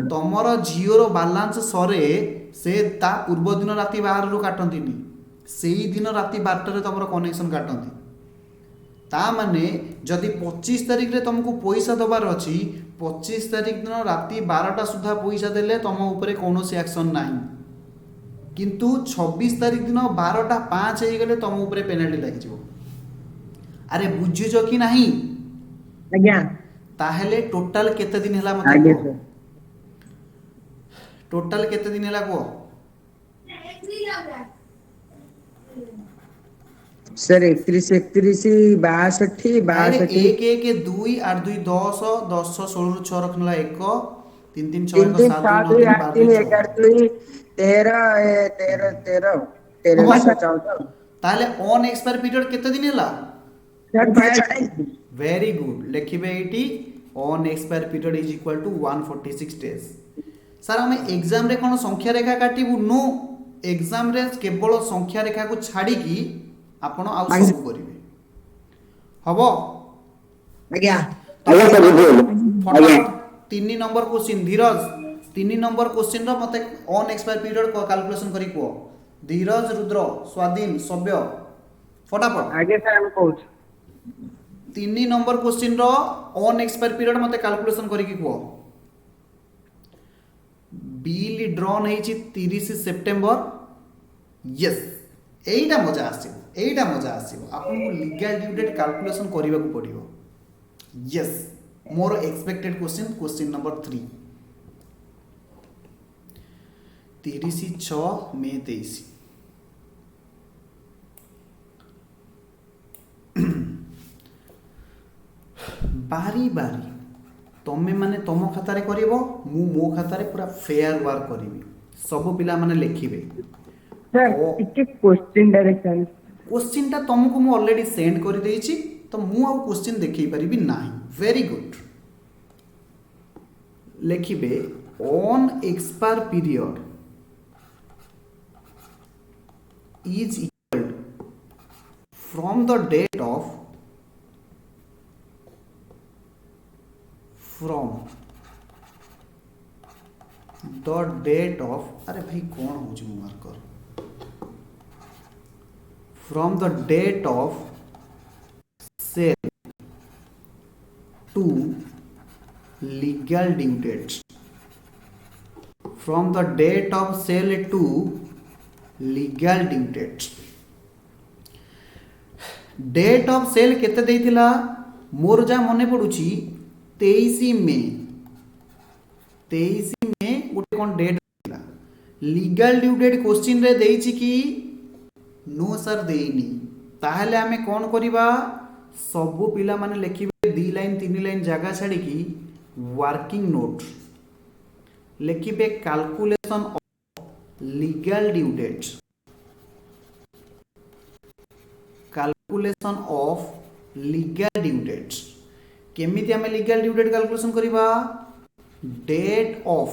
तमर जिओ बालांस सरे से ता पूर्व दिन राति 12 रु काटंतीनी, सेई दिन राति 12 रे तमर कनेक्शन काटंती। ता माने जदि 25 तारिख रे तुमको पैसा दबार अछि, 25 तारिख दिन राति 12टा सुधा पैसा देले तम ऊपर कौनसी एक्शन नाही, किंतु 26 तारिख दिन 12टा 5 हे गले तम ऊपर पेनल्टी लागि जिवो। अरे बुझुछ कि नाही? आज्ञा ताहेले टोटल केते दिन हैला मते आज्ञा को? सर। टोटल केते दिन हैला को? सर 31 31 62 62 1 1 2 8 2 10 10 16 रु 6 रखनला 1 3 3 6 3 1 3 7 7 2 9 8 3 3 12 11 2 13 13 13 13 14। ताहले ऑन एक्सपायर पीरियड केते दिन हैला? सर 28। Very good. लिखिबे एटी unexpired period is equal to 146 days. Sir हमें एग्जाम रे कोन संख्या रेखा काटिबु? नो, एग्जाम रे केवल संख्या रेखा को छाड़ी की आपण आउ सब करिवे। हबो? आज्ञा फटाफट 3 नंबर क्वेश्चन। धीरज 3 नंबर क्वेश्चन रो मते ऑन एक्सपायर पीरियड को कैलकुलेशन करी को। धीरज, रुद्र, स्वाधीन, सभ्य फटाफट। आगे सर हम कहूछ 3 नंबर क्वेश्चन रो ऑन एक्सपायर पीरियड मते कैलकुलेशन करी की को। बिल ड्रॉन हेछि 30 सितंबर। यस, एईटा मजा आसीबो, एईटा मजा आसीबो। आपन को लीगल ड्यू डेट कैलकुलेशन करिबा को पड़िबो। यस, मोर एक्सपेक्टेड क्वेश्चन नंबर 3 30/6/23 बारी बारी तमे माने तुम खातार करिवो मु मो खातार पूरा फेयर वर्क करिवि सब पिला माने लिखिबे सर ओ टिके क्वेश्चन डायरेक्शन क्वेश्चन टा तुमको मु ऑलरेडी सेंड कर देइछि तो मु आ क्वेश्चन देखै परिबि नाही वेरी गुड लिखिबे unexpired period is equal from the date of अरे भाई कौन हो जो marker from the date of sale to legal due dates from the date of sale to legal due dates date of sale केते देइतिला मोर जा मने पडुची 23 मे गोटे कोन डेट देइतिला लीगल ड्यू डेट क्वेश्चन रे देइची कि नो सर देइनी ताहले आमे कोन करिबा सब पिला माने लिखिबे 2 लाइन 3 लाइन जगह छाडी कि वर्किंग नोट लिखिबे calculation of legal due dates calculation of legal due dates केमिति हमें लीगल ड्यू डेट कैलकुलेशन करिबा डेट ऑफ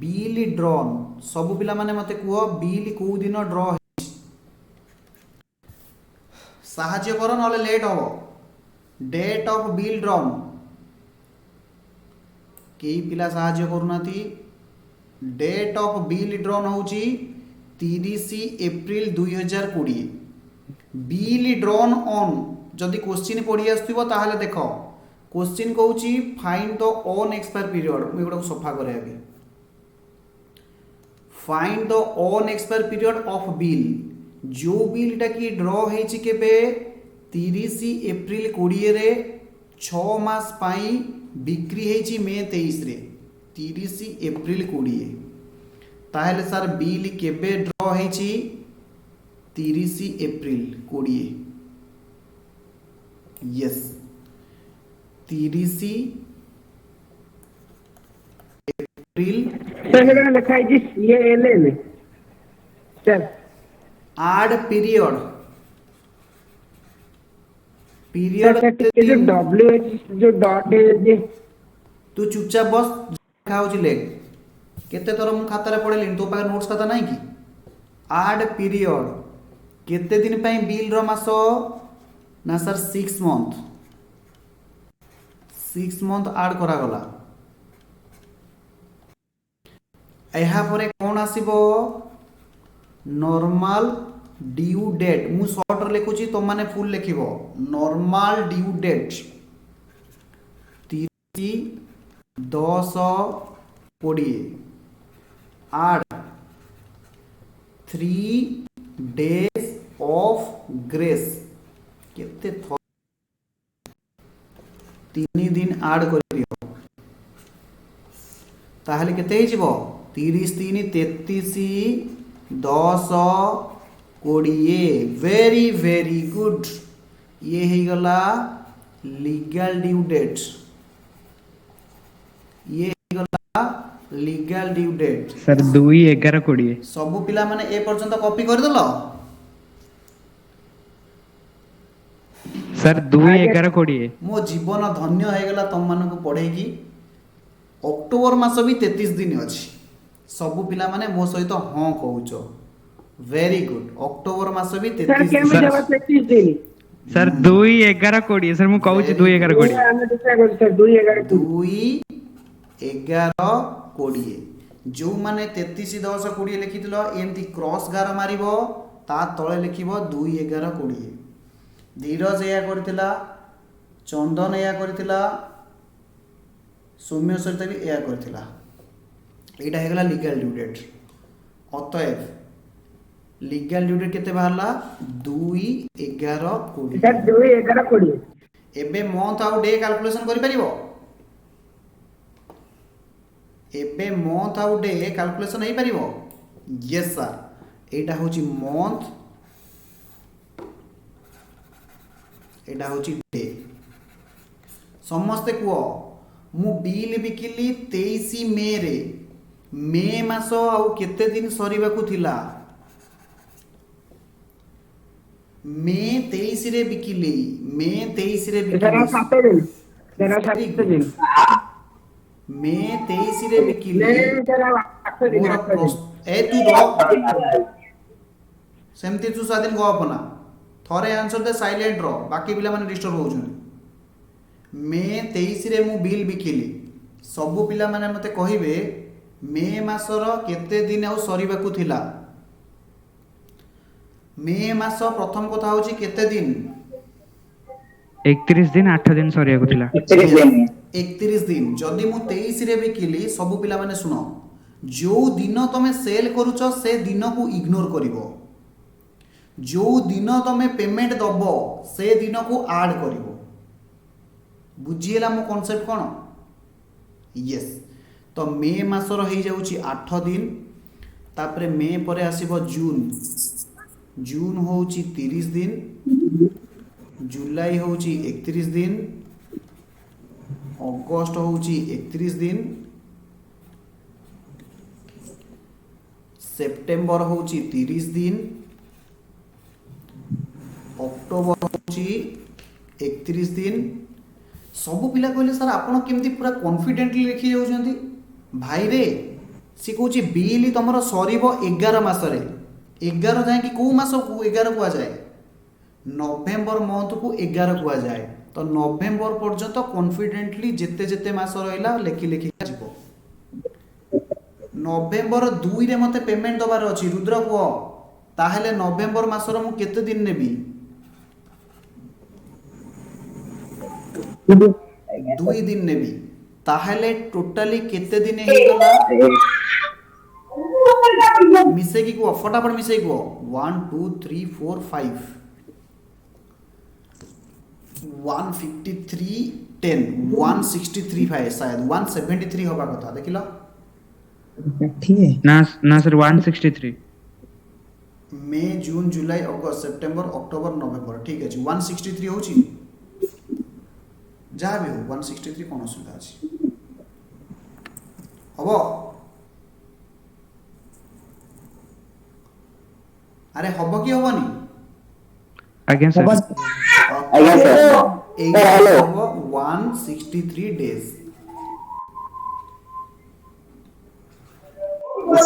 बिल ड्रॉन सब पिला माने मते कुहो बिल को दिन ड्रॉ साहाଯ୍य करो नले लेट हो डेट ऑफ बिल ड्रॉन केई पिला साहाଯ୍य करूनाती डेट ऑफ बिल ड्रॉन होची 30 एप्रिल 2020 बिल ड्रॉन ऑन जदि क्वेश्चन पढ़ी आसथिबो ताहले देखो क्वेश्चन कहूची find the unexpired period मु एगुडा सफा करे आगे find the unexpired period of bill जो बिलटा की ड्रॉ हेची केबे 30 एप्रिल 20 रे 6 मास पाई बिक्री हेची मे 23 रे 30 एप्रिल 20 ताहले सर बिल केबे ड्रॉ हेची 30 एप्रिल 20 यस 30 एप्रिल सर लिखा है जी सीएलएल सर आड पीरियड पीरियड जो डब्ल्यूएच जो डॉट है जी तू चुपचाप बस खाउची लेग केते तोर मु खाता रे पढेलिन तो पाखे नोट्स खाता नाही कि आड पीरियड केते दिन पई बिल रो मासो ना सर 6 मंथ आड करा गला एहा परे कोन आसीबो नॉर्मल ड्यू डेट मु शॉर्ट रे लिखुची तो माने फुल लिखिबो नॉर्मल ड्यू डेट 30/10/20 आड 3 days ऑफ ग्रेस केते 3 दिन आड करियो ताहले केते हे जिवो 30 3 33 10 20 वेरी वेरी गुड ये हे गला लीगल ड्यू डेट ये हे गला लीगल ड्यू डेट सर 2/11/20 सब पिला माने ए पर्यंत कॉपी कर देलो सर 2/11/20 मो जीवन धन्य हे गला तुम मानक पढ़े की अक्टोबर मास भी 33 दिन अछि सब पिला माने मो सहित हां कहउचो वेरी गुड अक्टोबर मास भी सर 33 केमे दिन जब 33 दिन सर 2/11/20 सर मु कहूची 2/11/20 ଆମେ ଦେଖିବା କରୁ सर 2 11 2/11/20 जो माने 33/10/20 लिखिथिलो एमती क्रॉस गार मारिबो ता तळे लिखिबो 2/11/20 धीरज एया करथिला चंदन एया करथिला सौम्य सहित भी एया करथिला एटा हेगला लीगल ड्यू डेट अतएव लीगल ड्यू डेट केते बाहरला 2/11/20 सर 2 11 20 एबे मंथ आउ डे कैलकुलेशन करि परिबो एबे मंथ आउ डे कैलकुलेशन हेई परिबो यस सर एटा होची मंथ एटा होची डे समस्ते कुओ मु बिल बिकिली 23 मे रे मे मास आउ केते दिन सरीबाकू थिला मे 23 रे बिकिली मे 23 रे बिकिली 7 दिन Very 7 good. दिन मे 23 रे बिकिली तेरा 8 दिन मोर 8 दिन ए तू रो सेमती तू स्वाधीन गपना थरे आंसर दे साइलेंट रो बाकी पिला माने डिस्टर्ब होउछन मे 23 रे मु बिल बिकिली सबु पिला माने मते कहिबे मे मासर केते दिन आउ सरीबाकू थिला मे मास प्रथम कथा होची केते दिन 31 दिन 8 दिन सरियाको थिला 31 दिन 31 दिन जदि मु 23 रे बिकिली सबु पिला माने सुनो जो दिन तमे सेल करूछ से दिन को इग्नोर करिवो जो दिन तमे पेमेंट दबो से दिन को ऐड करिवो बुझिएला मो कांसेप्ट कोन यस तो मे मासर हो जाउची 8 दिन तापरे मे परे आसीबो जून जून होउची 30 दिन जुलाई होउची 31 दिन अगस्त होउची 31 दिन सेप्टेम्बर होउची 30 दिन अक्टोबर होउची 31 दिन सब पिला कहले सर आपण केमती पूरा कॉन्फिडेंटली लिखि जाउछंती भाई रे सी कहूची बिल तमरो सरीबो 11 मासरे 11 जाए कि को मास को 11 कुआ जाए नवेम्बर मंथ को 11 कुआ जाए तो नवेम्बर पर्यंत कॉन्फिडेंटली जेते जेते मास रहिला लेखि लेखि जिवो नवेम्बर 2 रे मते पेमेंट दबार अछि रुद्र को ताहेले नवेम्बर मासर मु केते दिन नेबी 2 दिन नेबी ताहेले टोटली केते दिन हे गला मिसे की को फटाफट मिसे को 1 2 3 4 5 153 10 163 फाइ शायद 173 होबा कथा देखिला ठीक है ना ना सर 163 मे जून जुलाई अगस्त सेप्टेम्बर अक्टोबर नवेम्बर ठीक अछि 163 होची जहाँ भी हो 163 कौन असुविधा अछि हबो अरे हबो कि हबनी आज्ञा सर आज्ञा सर एक सर हेलो हबो 163 डेज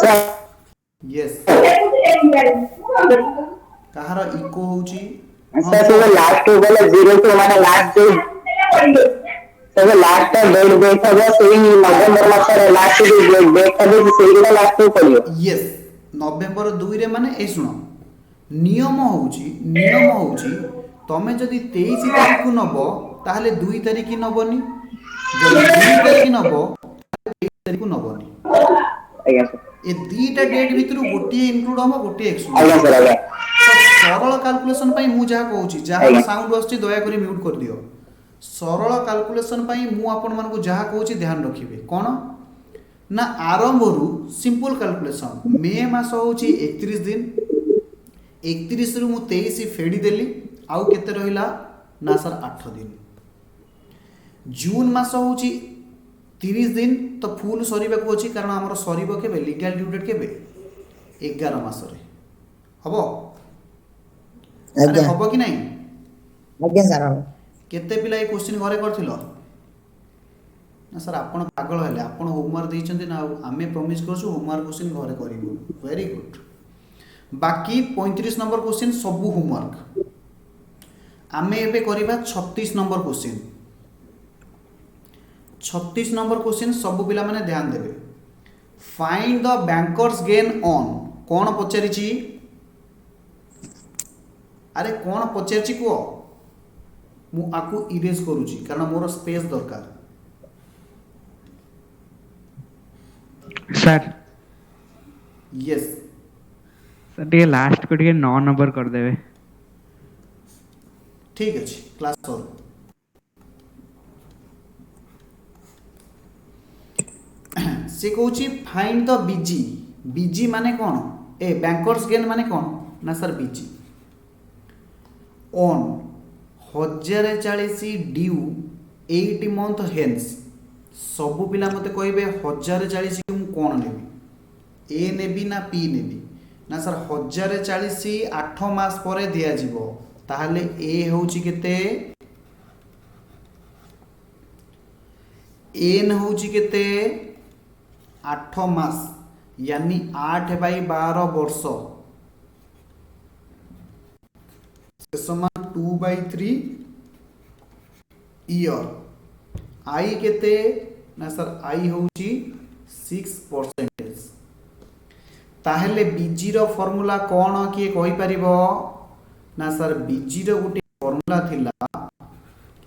सर यस कहार इको होची सर से लास्ट गले 0 टू माने last sir last date date हबो सेही नवंबर मासरे लास्ट डेट हबो सेही लास्ट पड़ियो यस नवेम्बर 2 रे माने ए सुनो नियम होची तमे जदि 23 तारिख को नबो ताहले 2 तारिख नबनी जदि 2 तारिख नबो 23 तारिख को नबनी आज्ञा सर ए दीटा डेट भितरु गोटे इनक्लूड हम गोटे एक्सक्लूड आज्ञा सर आज्ञा सरल कैलकुलेशन पई मु जहा कहूची जहा साउंड आछी दया करी म्यूट कर दियो सरल कैलकुलेशन पई मु आपन मन को जहा कहूची ध्यान रखिबे कोन ना आरंभ रु सिंपल कैलकुलेशन मे मास होची 31 दिन 31 रु मु 23 फेडी देली आउ केते रहिला ना सर 8 दिन जून मास होची 30 दिन तो फुल सरीबा को अछि कारण हमर सरीबो केबे लीगल ड्यू डेट केबे 11 मास रे हबो अरे हबो कि नहीं आज्ञा सर केते पिला ए क्वेश्चन घरे करथिलो ना सर आपण पागल हेले आपण होमवर्क दैचंती ना आमे प्रॉमिस करछु होमवर्क क्वेश्चन घरे करिवो वेरी गुड बाकी 35 नंबर क्वेश्चन सब होमवर्क आमे एबे करिबा 36 नंबर क्वेश्चन 36 नंबर क्वेश्चन सब पिला माने ध्यान देबे find the bankers gain on कोन पचारिची अरे कोन पचारिची को मु आकु इरेज करूची कारण मोर स्पेस दरकार सर यस सर टे लास्ट को टे 9 नंबर कर देबे ठीक अछि क्लास सर से कहूँ फाइंड द बीजी। बीजी माने कौन ए बैंकर्स गेन माने कौन ना sir BD on 1040 due 8 month hence सबु पिला मते कहबे 1040 कि मु कोन नेबी ए नेबी ना पी नेबी ना सर 1040 8 मास परे दिया जीवो ताहले ए होउची केते एन होउची केते 8 मास यानी 8/12 वर्ष समान 2/3 ईयर आई केते ना सर आई होउची 6%। ताहले बीजी रो फॉर्मूला कोन किए कहि परिबो ना सर बीजी रो गुटे फॉर्मूला थिला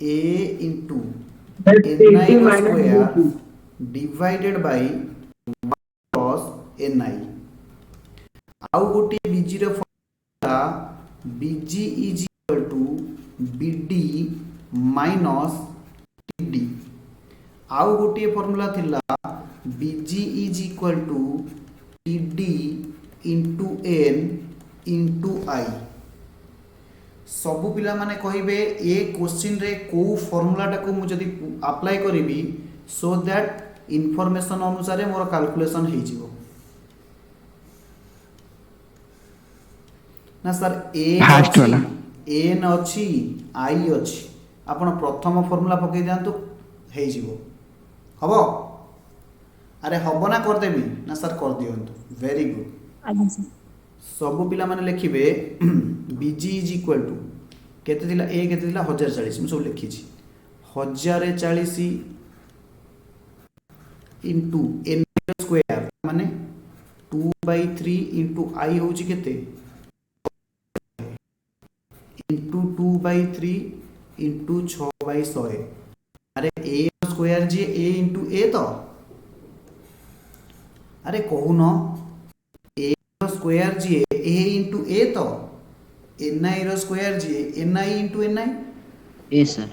a into ni square divided by 1 plus ni आउ गुटे बीजी रो formula bg is equal to bd minus td आउ गोटे फॉर्मूला थिला bg is equal to td into n into i। सबु पिला माने कहिबे ए क्वेश्चन रे को फॉर्मूला टाको मु जदी अप्लाई करिवि सो दैट इन्फॉर्मेशन अनुसार मोर कैलकुलेशन हे जिवो ना सर ए First वाला। एन अछि आई अछि आपण प्रथम फॉर्मूला पकई दियांतु हे जिवो हबो अरे हबो ना कर देबी ना सर कर दियंतु वेरी गुड सबु पिला माने लिखिबे bg इज इक्वल टू केते दिला ए केते दिला 1040 मु सब लिखि छी 1040 इनटू n स्क्वायर माने 2/3 इनटू i होची केते इनटू 2/3 इनटू 6/100 अरे a स्क्वायर जी a इनटू a तो अरे कहू न a स्क्वायर जी a इनटू a तो ni रो स्क्वायर जी ni इनटू ni ए सर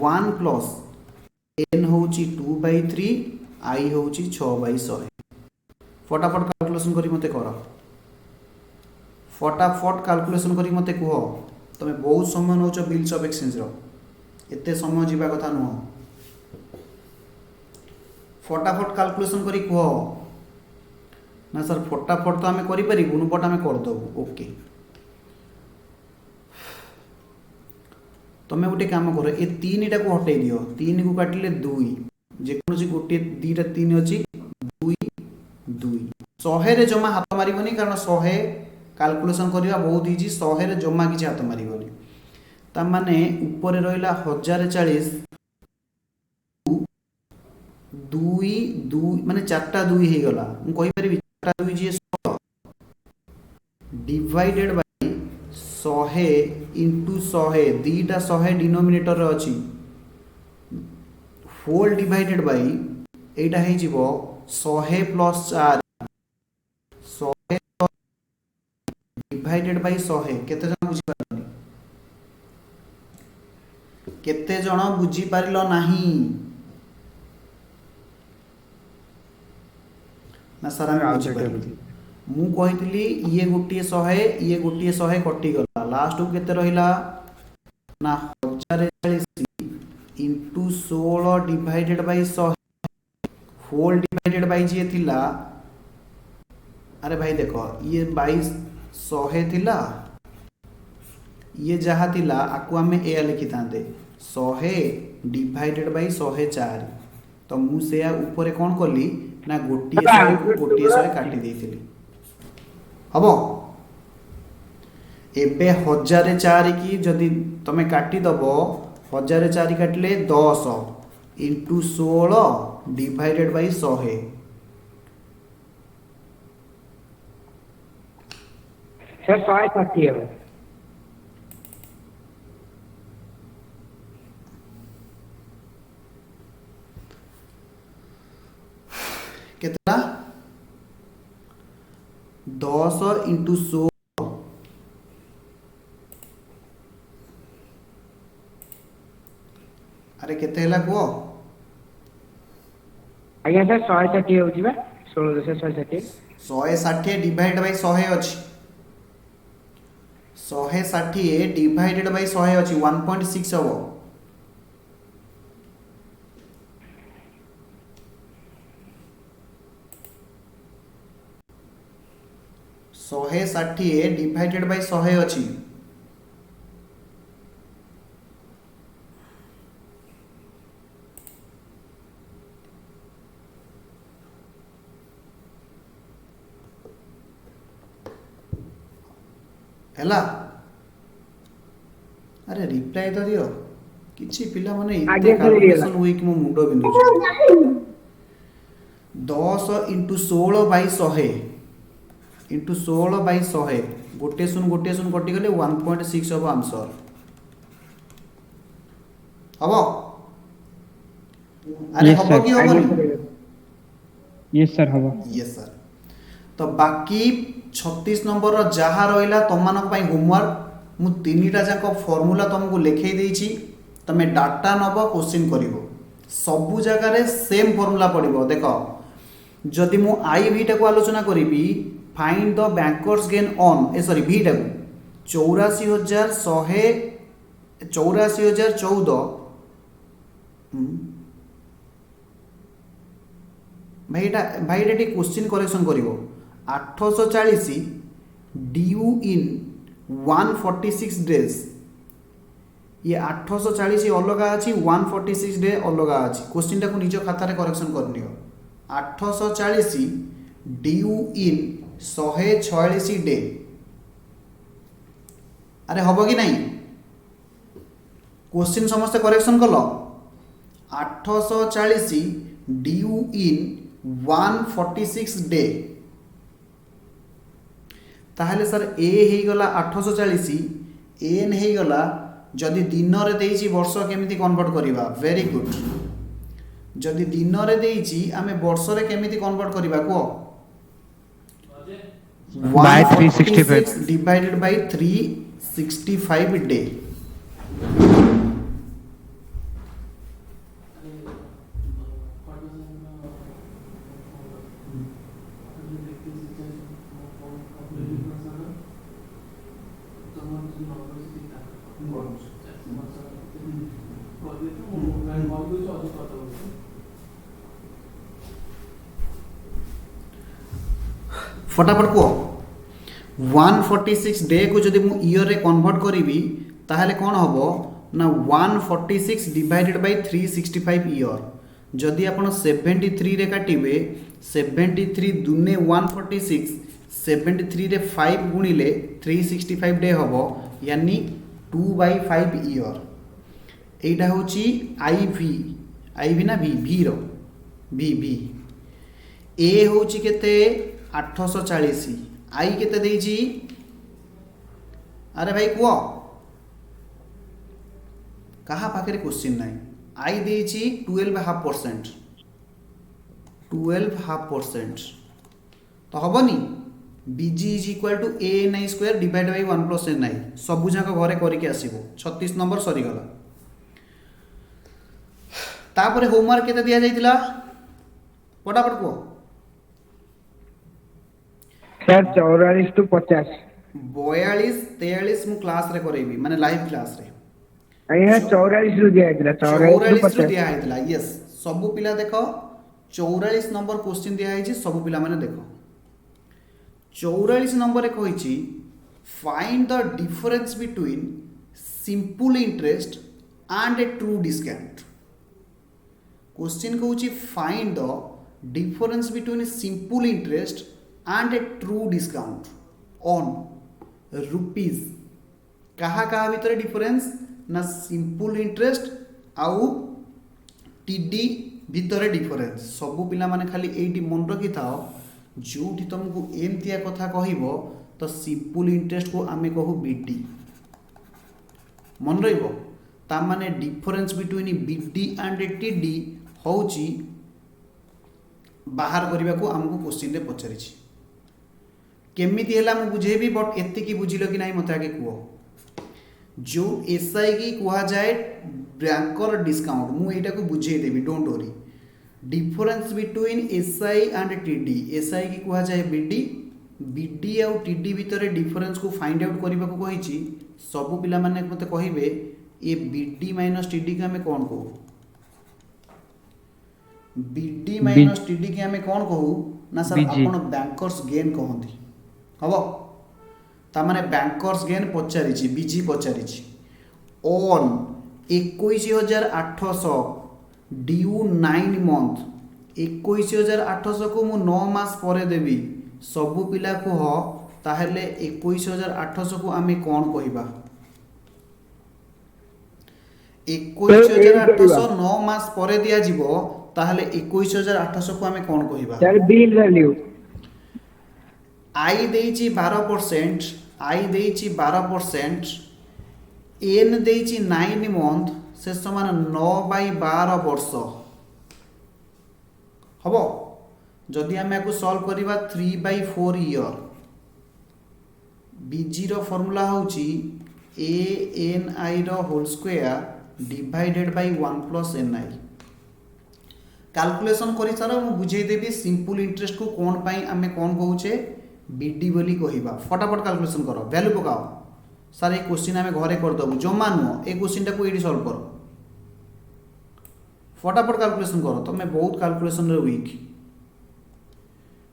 1 प्लस n होची 2/3 i होची 6/100 फटाफट कैलकुलेशन करी मते करो फटाफट कैलकुलेशन करी मते कहो तमे बहुत समय नोचो बिल्स ऑफ एक्सचेंज रो एते समय जीवा कथा नुह फटाफट कैलकुलेशन करी कहो ना सर फटाफट तो आमे करि परिबुनु बट आमे कर दबु ओके तमे गोटे काम करो ए 3 टा को हटै दियो 3 को काटिले 2 जे कोनसी गोटे 2 टा 3 अछि 2 2 100 रे जमा हाथ मारिबनी कारण 100 कैलकुलेशन करिया बहुत इजी 100 रे जमा किछ हाथ मारिबनी ता माने ऊपर रहिला 1040 2 2 माने 4टा 2 हे गला मु कहि परिबि 4टा 2 जे 100 डिवाइडेड बाय 100 इंटू 100 दीटा 100 डिनोमिनेटर रे अछि होल डिवाइडेड बाय एटा हे जिवो 100 प्लस 4 100 डिवाइडेड बाय 100 केते जण बुझी पारनी केते जण बुझी पारिलो नाही ना सर हम बुझी पारिली मु कहितली ये गोटिए 100 कटि गला लास्ट को केते रहिला ना 1040 into 16 divided by 100 whole divided by जे थिला अरे भाई देखो ये 22 100 थिला ये जहा थिला आकु हमें ए लिखि तांते 100 डिवाइडेड बाय 104 तो मु से ऊपर कोन करली ना गोटिए 100 को गोटिए 100 काटी देथिली हबो एबे 1004 की जदि तमे काटी दबो 1004 काटले 10 इंटू 16 डिवाइडेड बाय 100 सर 530 है केतना 10 इंटू 16 अरे केते हला को ଆଜ୍ଞା ସାର୍ 160 ହଉଛି ବା 16,160 160 डिवाइड बाय 100 अछि 160 डिवाइडेड बाय 100 अछि 1.6 हबो 160 डिवाइडेड बाय 100 अछि ହେଲା अरे रिप्लाई तो दियो किछि पिला माने इते आगे से कैलकुलेशन वीक मो मुंडो बिंदुछ 10 इंटू 16 बाई 100 इंटू 16 बाई 100 गोटे शून कटि गले 1.6 हबो आंसर हबो अरे Yes, हबो sir. कि ଆଜ୍ଞା हबोनी ସାର୍ यस सर हबो यस सर तो बाकी 36 नंबर रो जहा रहिला तमनक पई होमवर्क मु तीनटा जाक फार्मूला तुमको लिखै देछि तमे डाटा नबो क्वेश्चन करिवो सबु जगह रे सेम फार्मूला पड़िबो देखो जदि मु आई भी टाको आलोचना करिबी find the bankers gain on a sorry भी टाको 84,114 भाई एटा क्वेश्चन करेक्शन करिवो 840 ड्यू इन 146 डेज ये 840 अलग अच्छी 146 डे अलग अच्छी क्वेश्चन टाको निज खाता करेक्शन करनियो 840 ड्यू इन 146 डे अरे हम कि नहीं क्वेश्चन समस्ते करेक्शन कल 840 ड्यू इन 146 डे ताहले सर ए हे गला 840 एन हे गला जदि दिन रे देइछि वर्ष केमिति कन्वर्ट करिबा वेरी गुड जदि दिन रे देइछि आमे वर्ष रे केमिति कन्वर्ट करिबा को By 365 डिवाइडेड बाय 365 डे फटाफट कह 146 डे को जदि मु ईयर रे कन्वर्ट करिवि ताहले कोन हबो ना 146 डिवाइडेड बाय 365 ईयर जदि आपण 73 रे काटिबे 73 दुने 146 73 रे 5 गुणिले 365 डे हबो यानी 2/5 ईयर एटा होची आईवी ना भी रो भी ए होची केते 840 आई केते देइची अरे भाई कुओ कहा पाखे क्वेश्चन नाई आई देइची 12.5% 12.5% तो हबनी BG is equal to A N I square divide by 1 plus N I सबु जाक घरे करके आसीबो 36 नंबर सरी गला तापरे होमवर्क केते दिया जाइतिला फटाफट को सर 44 टू 50 42 43 मु क्लास रे करेबी माने लाइव क्लास रे आଜ୍ଞା 44 ରୁ ଦିଆ ହେଇଥିଲା 44 ରୁ 44 ରୁ 50 दिया हैतला यस सब पिला देखो 44 नंबर क्वेश्चन दिया है सब पिला माने देखो 44 नंबर रे कहिछि find the difference between simple interest and a true discount question कहउछि find the difference between simple interest and a true discount on rupees कहा कहा भीतर डिफरेंस ना सिंपल इंटरेस्ट आउ टीडी भीतर डिफरेंस सबु पिला माने खाली एटी मन रखि थाओ जोठी तुमको एमतिया कथा कहिबो तो सिंपल इंटरेस्ट को आमे कहू बीडी मन रहिबो ता माने difference between BD and TD होची बाहर करबा को हमको क्वेश्चन रे पछारिछि केमिति हैला मु बुझेबी बट एति की बुझिलो कि नाही मते आगे कुओ जो एसआई की कहा जाए बैंकर डिस्काउंट मु एटा को बुझे देबी don't worry difference between SI and TD, SI की कहा जाए बीडी, बीडी आउ टीडी भितर डिफरेंस को फाइंड आउट करने को कही। सबु पिला माने मते कहिबे ए बीडी माइनस टीडी के हमें कौन कहू, बीडी माइनस टीडी के हमें कौन कहू ना सर बीजी। आपण बैंकर्स गेन कहंती हबो। ता माने बैंकर्स गेन पचारिछि, बीजी पचारिछि ऑन 21,800 ड्यू 9 मंथ, 21,800 को मु 9 मास पर देवी। सबु पिला को हो ताहले 21,800 को आमे कौन कहिबा, 21,800 9 मास पर दिया जीवो ताहले 21,800 को आमे कौन कहिबा। सर बिल वैल्यू आई देइछि 12%, आई देइछि 12%, एन देइछि 9 मंथ, से समान 9/12 वर्ष हबो। जदि आमे याकू सॉल्व करिबा 3/4 ईयर, बीजी रो फार्मूला होउछि ANI रो whole square divided by 1 plus NI। Calculation करि सारा मु बुझेई देबी सिंपल इंटरेस्ट को कोन पई आमे कोन कहूचे बीडी बोली कहिबा। फटाफट कैलकुलेशन करो, वैल्यू पकाओ सर। ये क्वेश्चन आमे घरे कर दबु, जमा नुह ए क्वेश्चन टा को एडी सॉल्व करो, फटाफट कैलकुलेशन करो। तो मैं बहुत कैलकुलेशन रे वीक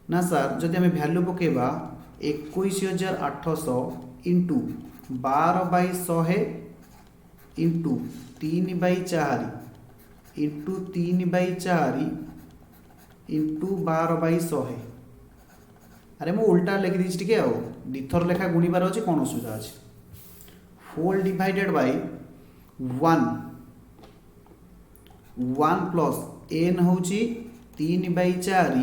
ना सर। जदि आमे वैल्यू पकेबा 21,800 इंटू 12/100 इंटू 3/4 इंटू 3/4 इंटू 12/100। अरे मु उल्टा लिखि दीछि टिके आ दिथर लेखा गुणीबार अछि, कोन असुविधा अछि। 4 divided by 1 plus n होउछि 3/4,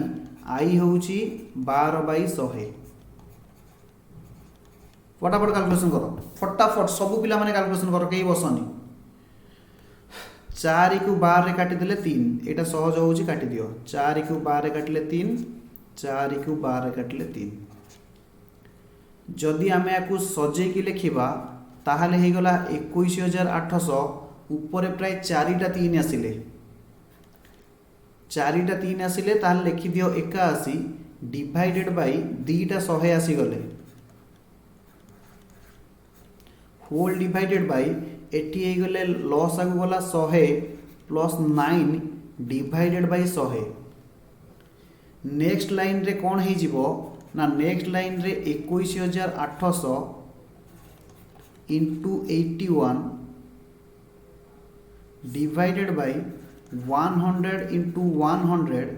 i होउछि 12/100। फटाफट कैलकुलेशन करो, फटाफट सब पिला माने कैलकुलेशन करो, केही बसनी। 4 को 12 रे काटी देले 3, एटा सहज होउछि, काटी दियो। 4 को 12 रे काटिले 3, 4 को 12 रे काटिले 3। जदि आमे याकू सजे की लिखिबा ताहले हे गला 21,800 ऊपर प्राय 4टा 3 आसिले, 4टा 3 आसिले ताहले लिखि दियो 81 डिवाइडेड बाय 2टा 100 आसी गले, होल डिवाइडेड बाय एटी हे गले लॉस आगु गला 100 plus 9 divided by 100। Next line रे कौन है जीवो ना, नेक्स्ट लाइन रे 21,800 into 81 divided by 100 into 100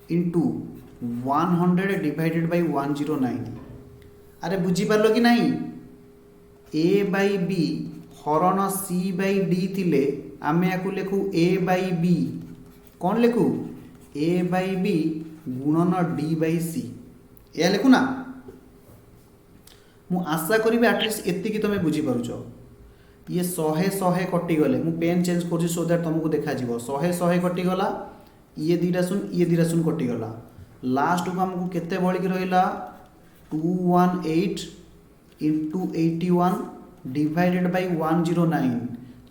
into 100 divided by 109। अरे बुझी पारलो कि नहीं, ए बाई बी हरण सी बाई डी थिले आमे याकू लेखु ए बाई बी, कौन लेखु ए बाई बी गुणन डी बाई सी, या लिखु ना। मु आशा करी एटलिस्ट एतिकी तुम बुझी पारुछ। ये 100 कटि गले, मु पेन चेंज कर सो दैट तुमको देखा जीवो। 100 कटि गला, ये 2टा शून्य, ये 2टा शून्य कटि गला। लास्ट को हमको केते बळी कि रहिला 218 इंटू 81 डिवाइडेड बाय 109।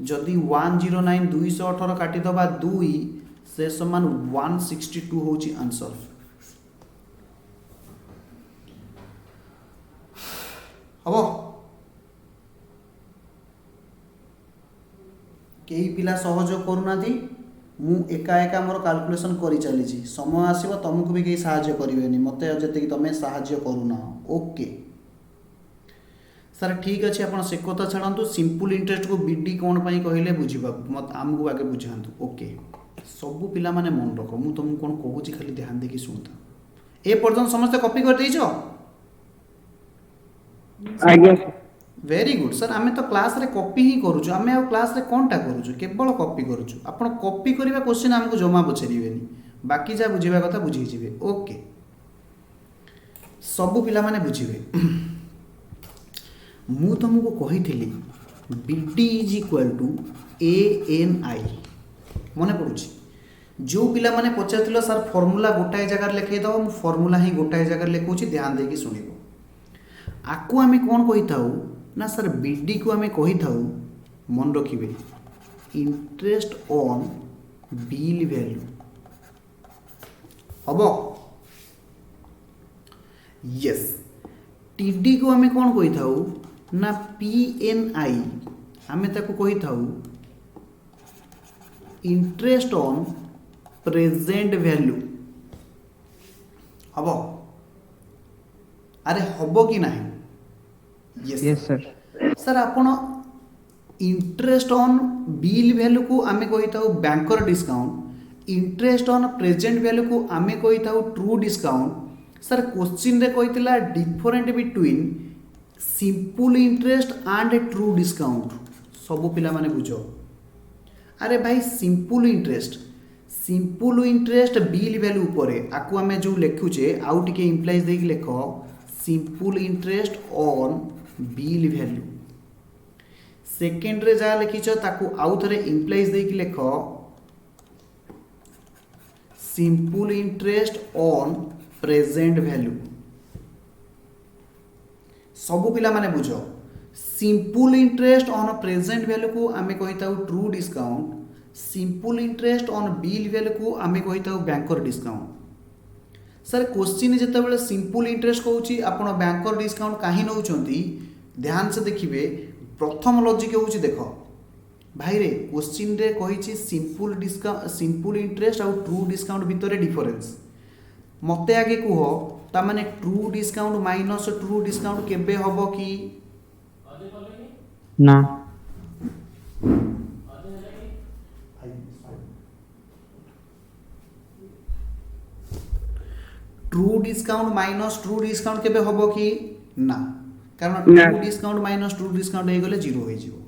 जदि 109 218 काटि दबा 2 से समान 162 होची आंसर। हबो केही पिला सहयोग करूना थी, मु एका एका मोर कैलकुलेशन करी चली छी। समय आसीबो तुमको भी केही सहाय्य करिवेनी, मते जते कि तमे सहाय्य करूना। ओके सर ठीक अच्छे, आपण से कथा छाड़ू। सिंपल इंटरेस्ट को बीडी कौन पाई कहले बुझीबा मत आमको आगे बुझांतु। ओके सबु पिला माने मन रख, मु तुमको कोन कहूची खाली ध्यान देकी सुनता। ए पर्यंत समस्त कॉपी कर देइछो? आज्ञा वेरी गुड सर। आमे तो क्लास रे कॉपी ही करूछु, आमे आ क्लास रे कोनटा करूछु केवल कॉपी करूछु। आपण कॉपी करिवा क्वेश्चन हमको जमा पछरिबेनी, बाकी जा बुझीबा कथा बुझी जिवे। ओके सबु पिला माने बुझीबे। मु तुमको कहिथिली BD is equal to ANI, मने पड़ुछि। जो पिला माने पचारथिलो सर फॉर्मूला गोटाए जगह लिखै दो, मु फॉर्मूला ही गोटाए जगह लिखौछि, ध्यान देकी सुनिबो। आकु आमे कोन कहि थाउ ना सर बीडी को आमे कहि थाउ, मन रखिबे इंटरेस्ट ऑन बिल वैल्यू। हम यस टीडी को आम कौन कही था ना पीएनआई आम कही था इंटरेस्ट ऑन प्रेजेंट वैल्यू हम अरे हम कि ना यस सर सर आपण इंटरेस्ट ऑन बिल वैल्यू को आम कही था banker discount interest on present value को आम कही था ट्रू डिस्काउंट सर क्वेश्चन रे कही different between simple interest and true discount सब पिला माने बुझो अरे भाई सिंपल इंटरेस्ट बिल वैल्यू उपरे आकु आमे जो लिखुचे आउ टिके इंप्लाइज देख लेख simple interest on bill value second रे जहाँ लिखिछ ताकू आउ थरे इंप्लाइज देख लेख simple interest on present value सब पिला माने बुझो simple interest on present value को आमे कही था true discount simple interest on bill value को आमे कही था बैंकर डिस्काउंट सर क्वेश्चन जिते सिंपल इंटरेस्ट कहूँ आपण बैंकर डिस्काउंट कहीं नौकरी ध्यान से देखिए प्रथम लॉजिक हूँ देख भाई रे क्वेश्चन रे कही सिंपल इंटरेस्ट आउ ट्रू डिस्काउंट भितर डिफरेंस मते आगे कह ताने true discount minus true discount केबे हबो कि ना true discount minus true discount केबे हबो कि ना कारण ना। True discount minus true discount हो गले जीरो हो जिवो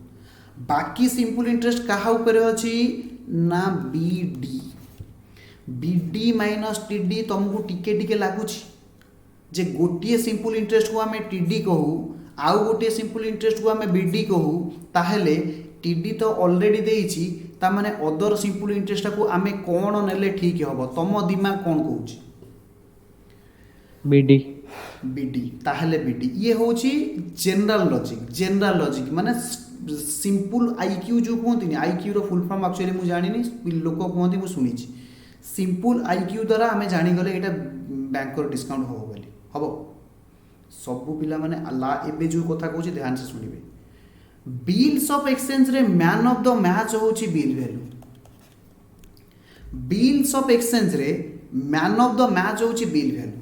बाकी सिंपल इंटरेस्ट कहा ऊपर अछि ना बीडी बीडी माइनस टीडी तुमको टिके टिके लागुछि जे गोटे सिंपल इंटरेस्ट को आमे टीडी कहू आउ गोटे सिंपल इंटरेस्ट को आमे बीडी कहू ताहेले टीडी तो ऑलरेडी देइछि ता माने अदर सिंपल इंटरेस्ट को आमे कोन नेले ठीक हबो तम दिमाग कोन कहूछि बीडी बीडी ताहेले बीडी ये होची जनरल लॉजिक माने सिंपल आईक्यू जो कहते हैं आईक्यू रो फुल फॉर्म एक्चुअली मु जानिनी लोक कहते मु सुनिछि सिंपल आईक्यू द्वारा आमे जानि गले एटा बैंकर डिस्काउंट हो बोली हबो सब पिला माने ला एबे जो कथा कहूछि ध्यान से सुनिबे बिल्स ऑफ एक्सचेंज रे मैन ऑफ द मैच होछि bill value bills of exchange रे मैन ऑफ द मैच होछि बिल वैल्यू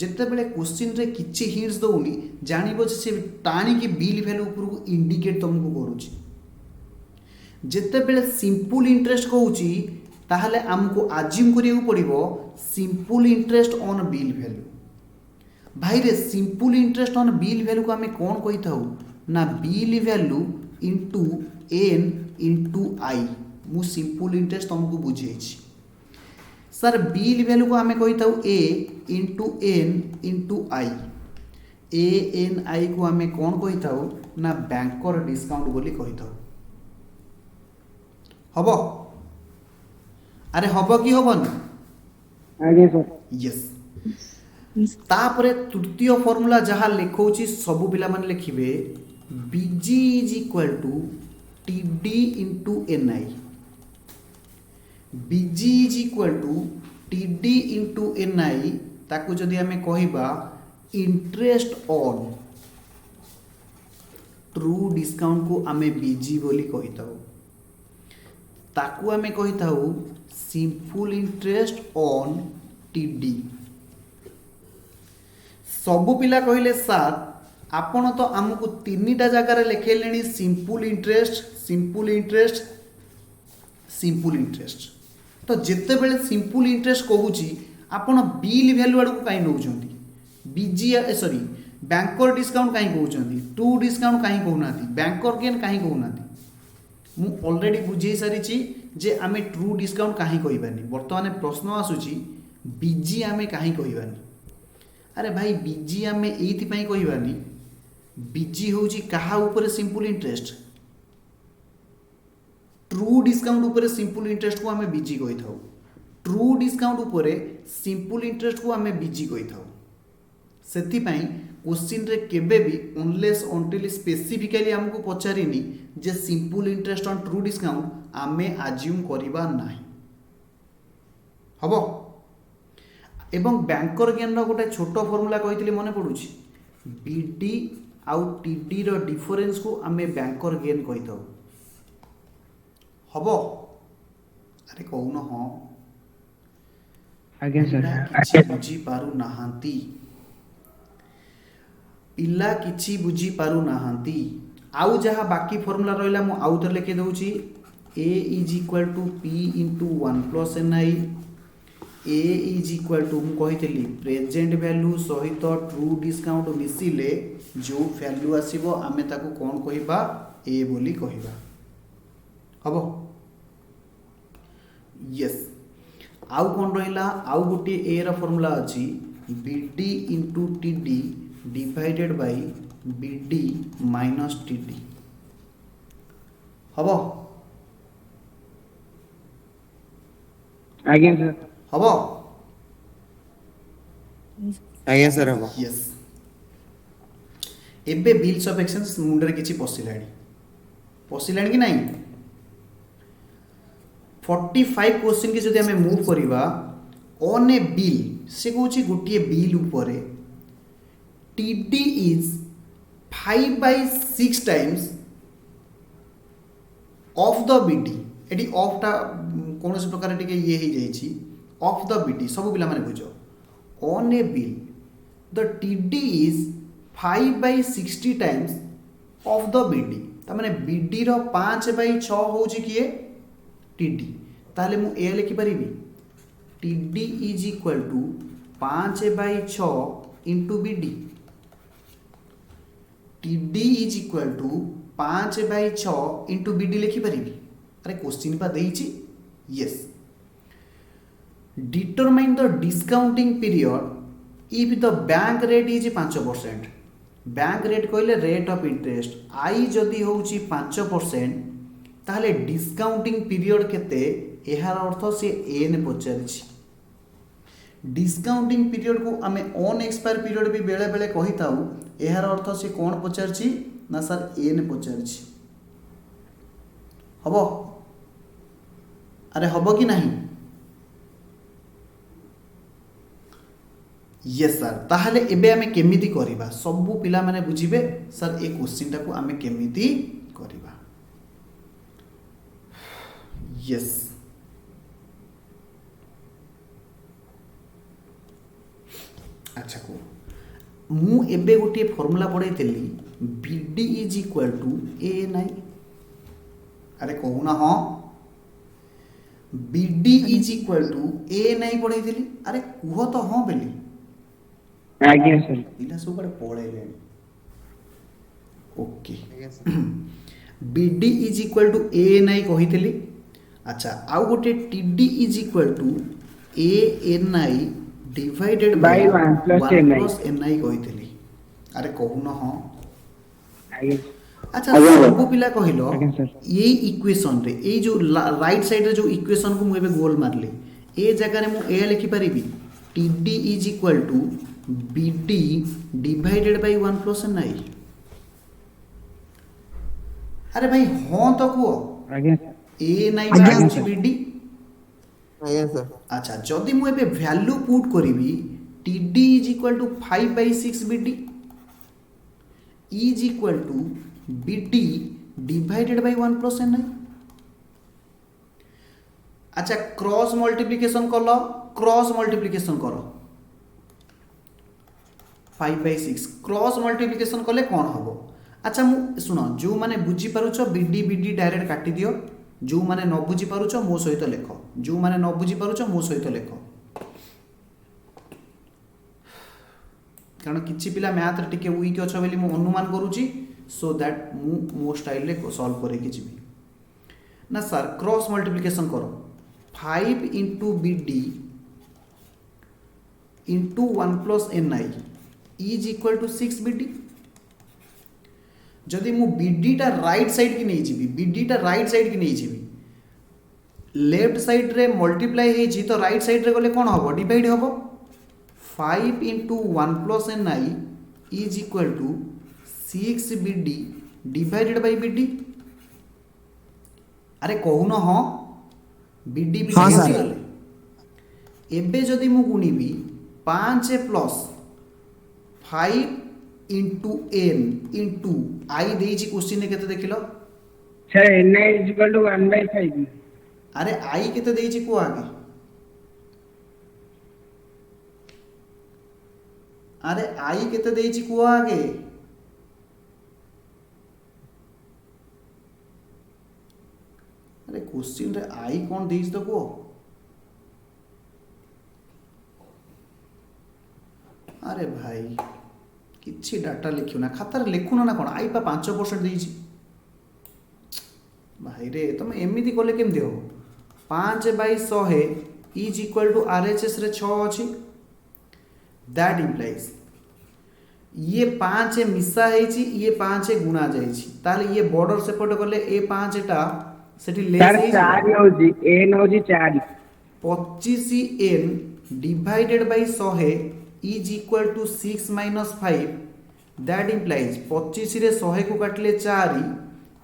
जिते बेले क्वेश्चन रे किछि हिंट्स दउनी जानिबो से टाणी की बिल वैल्यू ऊपर इंडिकेट तुमको करूछि जिते बेले सिंपल इंटरेस्ट कहूछि ताहले हमको आज्यूम करियो पड़िबो simple interest on bill value भाई रे simple interest on bill value को हमें कौन कही था ना bill value into N into I मु सिंपल इंटरेस्ट तुमको बुझे सर बिल वैल्यू को हमें कही था ए इंटू एन इंटू आई ए एन आई को हमें कौन कही था ना बैंकर डिस्काउंट बोली कही था हबो अरे हबो कि हबनी आगे सर यस तापरे तृतीय फॉर्मूला जहाँ लिखौछि सब पिला माने लिखिबे BG is equal to TD into NI BG is equal to TD into NI ताकू जदि हमें कहिबा इंटरेस्ट ऑन ट्रू डिस्काउंट को आमे बीजी बोली कहिताऊ ताकू आमे कहिताऊ सिंपल इंटरेस्ट ऑन टीडी सबु पिला कहले सर आपण तो आमको तीनटा जगार लिखेले simple interest simple interest simple interest तो जिते बेले सिंपल इंटरेस्ट कहूची आपण बिल वैल्यू आड़ को कहीं नौकरी बीजी सॉरी बैंकर डिस्काउंट कहीं कहते ट्रू डिस्काउंट कहीं कहूना बैंकर गेन कहीं कहूना मु ऑलरेडी बुझे सारी जे आमे ट्रू डिस्काउंट कहीं कहबानी बर्तमान प्रश्न आसूची बीजी आमे कहीं कहबानी अरे भाई बीजी आमे एइथि पई कहबानी बीजी होची कहा ऊपर सिंपल इंटरेस्ट ट्रू डिस्काउंट ऊपर सिंपल इंटरेस्ट को आमे बीजी कहि थाउ ट्रू डिस्काउंट ऊपर सिंपल इंटरेस्ट को आमे बीजी कहि थाउ सेति पई क्वेश्चन रे केबे भी अनलेस अनटिल स्पेसिफिकली हमको पचारिनी जे simple interest on true discount आमे अज्यूम करिबा नाही हबो एवं बैंकर गेन रो गोटे छोट फॉर्मूला कही मन पड़ुछि बीडी आउ टीडी रो डिफरेंस को आमे बैंकर गेन कही दो हबो अरे कहून हाँ आज्ञा सर କିଛି ବୁଝି ପାରୁନାହାନ୍ତି ପିଲା କିଛି ବୁଝି ପାରୁନାହାନ୍ତି ଆଉ ଯାହା ବାକି ଫର୍ମୁଲା ରହିଲା ମୁଁ ଆଉ ଥରେ ଲେଖି ଦଉଛି a is equal to p into 1 plus ni a is equal to ମୁଁ କହିଥିଲି प्रेजेंट वैल्यू सहित ट्रू डिस्काउंट मिसिले जो वैल्यू आसीबो आमे ताको कोन कहिबा a बोली कहिबा हबो यस आउ कौन रहा आउ गोटे ए रा फॉर्मूला अच्छी bd into td divided by bd minus td हबो आज्ञा सर हबो आज्ञा सर हम यस एबे बिल्स ऑफ एक्सचेंज मुंडरे किछि पसिलाणी कि नहीं 45 क्वेश्चन की जदि हमें मूव करिबा ऑन ए बिल से कहूँ गोटे बिल उपरे TD is 5/6 times of the BD एटी ऑफ टा कौन से प्रकार टिके ये ही जाइछि ऑफ द बीडी सब पिला माने बुझो on a bill the TD is 5/60 times of the BD ता माने बीडी रो 5/6 होउछि किए टीडी ताले मु ए लिखि परिबी TD is equal to 5/6 into BD TD is equal to 5/6 into BD लिखि परिबी अरे क्वेश्चन पा देइछि yes determine the discounting period if the bank rate is 5% bank rate कहले रेट ऑफ इंटरेस्ट आई जदि होउछि 5% ताहले डिस्काउंटिंग पीरियड केते एहार अर्थ से एन पचारिछि डिस्काउंटिंग पीरियड को आमे ऑन एक्सपायर पीरियड भी बेले बेले कहि ताऊ एहार अर्थ से कोन पचारिछि ना सर एन पचारिछि हबो अरे हबो कि नहीं यस सर ताहले एबे आमे केमिति करिबा सबु पिला माने बुझिबे सर ए क्वेश्चन टाको आमे केमिति करिबा यस अच्छा को मु एबे गोटे फॉर्मूला पढ़ाई BD is equal to A नाइ अरे कहूना हाँ BD is equal to A नाइ पढ़ाई अरे कुह तो हाँ बेली आज्ञा सर पिला सब बड़े पढ़े okay BD is equal to A नाइ कही अच्छा आउ गोटे TD is equal to A N I divided by 1 plus N I कही अरे कहून हाँ आज्ञा अच्छा सब पिला कहलो ये इक्वेशन रे ए जो राइट साइड रे जो इक्वेशन को मुबे गोल मारली ए जगह रे मु ए लिखि परिबी TD is equal to BD divided by 1 plus N I अरे भाई हाँ तो को आज्ञा ए नाइ बाय बीडी आज्ञा सर अच्छा जदि मु एबे वैल्यू पुट करिवि TD is equal to 5/6 BD is equal to BD divided by 1 plus N I अच्छा क्रॉस मल्टीप्लिकेशन करो 5/6 क्रॉस मल्टीप्लिकेशन कले कौन हम अच्छा मु सुनो जो माने बुझी पारुछ बीडी बीडी डायरेक्ट काटी दियो जो माने न बुझी पारुछ मो सहित लेख जो माने न बुझी पारुछ मो सहित लेख कारण किछि पिला मैथ रे टिके वीक अछ बेली मु अनुमान करूची सो दैट मु मो स्टाइल रे सॉल्व करे कि जिबी ना सर क्रॉस मल्टीप्लिकेशन करो 5 into BD into 1 plus N i is equal to 6 BD जदि मु बीडी टा राइट साइड की नहीं जीबी बीडी टा राइट साइड की नहीं जीबी लेफ्ट साइड रे मल्टीप्लाई हे जी तो राइट साइड रे गले कोन हबो डिवाइड हबो 5 into 1 plus N i is equal to 6 BD divided by BD अरे कहून हाँ बीडी हाँ बीडी सर। गले एबे जदि मु गुणिबी 5 प्लस 5 इंटू एन इंटू आई देइछि क्वेश्चन केते देखिलो सर n इक्वल टू 1/5 अरे आई केते देइछि को आगे अरे आई केते देइछि को आगे अरे क्वेश्चन रे आई कौन देइछि तो को अरे भाई किछि डाटा लिखियो ना खातार लिखुना ना कोन आई पा 5% देइछि भाई रे तुम एमिति कोले केम दियो 5/100 इज इक्वल टू आरएचएस रे 6 अछि दैट इंप्लाइज ये 5 मिसा हेछि ये 5 गुणा जाइछि ताले ये बॉर्डर सेपट गले ए 5 टा सेठी लेस सर 4 होजी n होजी 4 25n divided by 100 is equal to 6 minus 5 that implies 25 रे 100 को काटले 4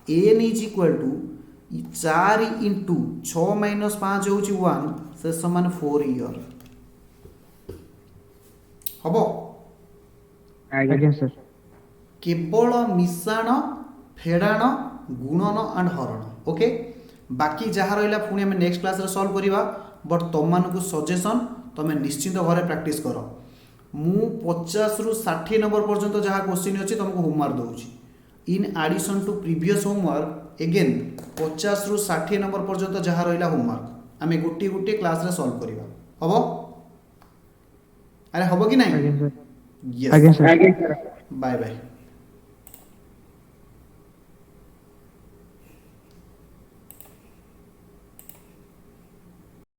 n is equal to 4 into 6 minus 5 होची 1 से समान 4 ईयर हबो आज्ञा सर केवल मिश्रण फेड़ाण गुणन एंड हरण ओके बाकी जहाँ रहा पुणी आम नेक्स्ट क्लास रे सॉल्व करवा बट तुम मानक सजेशन तुम निश्चिंत घरे प्रैक्टिस कर मु 50 रु 60 नंबर पर्यंत जहाँ क्वेश्चन अच्छी तुमको होमवर्क दूसरी in addition to previous homework again 50 रु 60 नंबर पर्यंत जहाँ रहा होमवर्क आम गोटे गोटे क्लास रे सॉल्व करवा हम अरे हम कि नहीं आज्ञा सर बाय बाय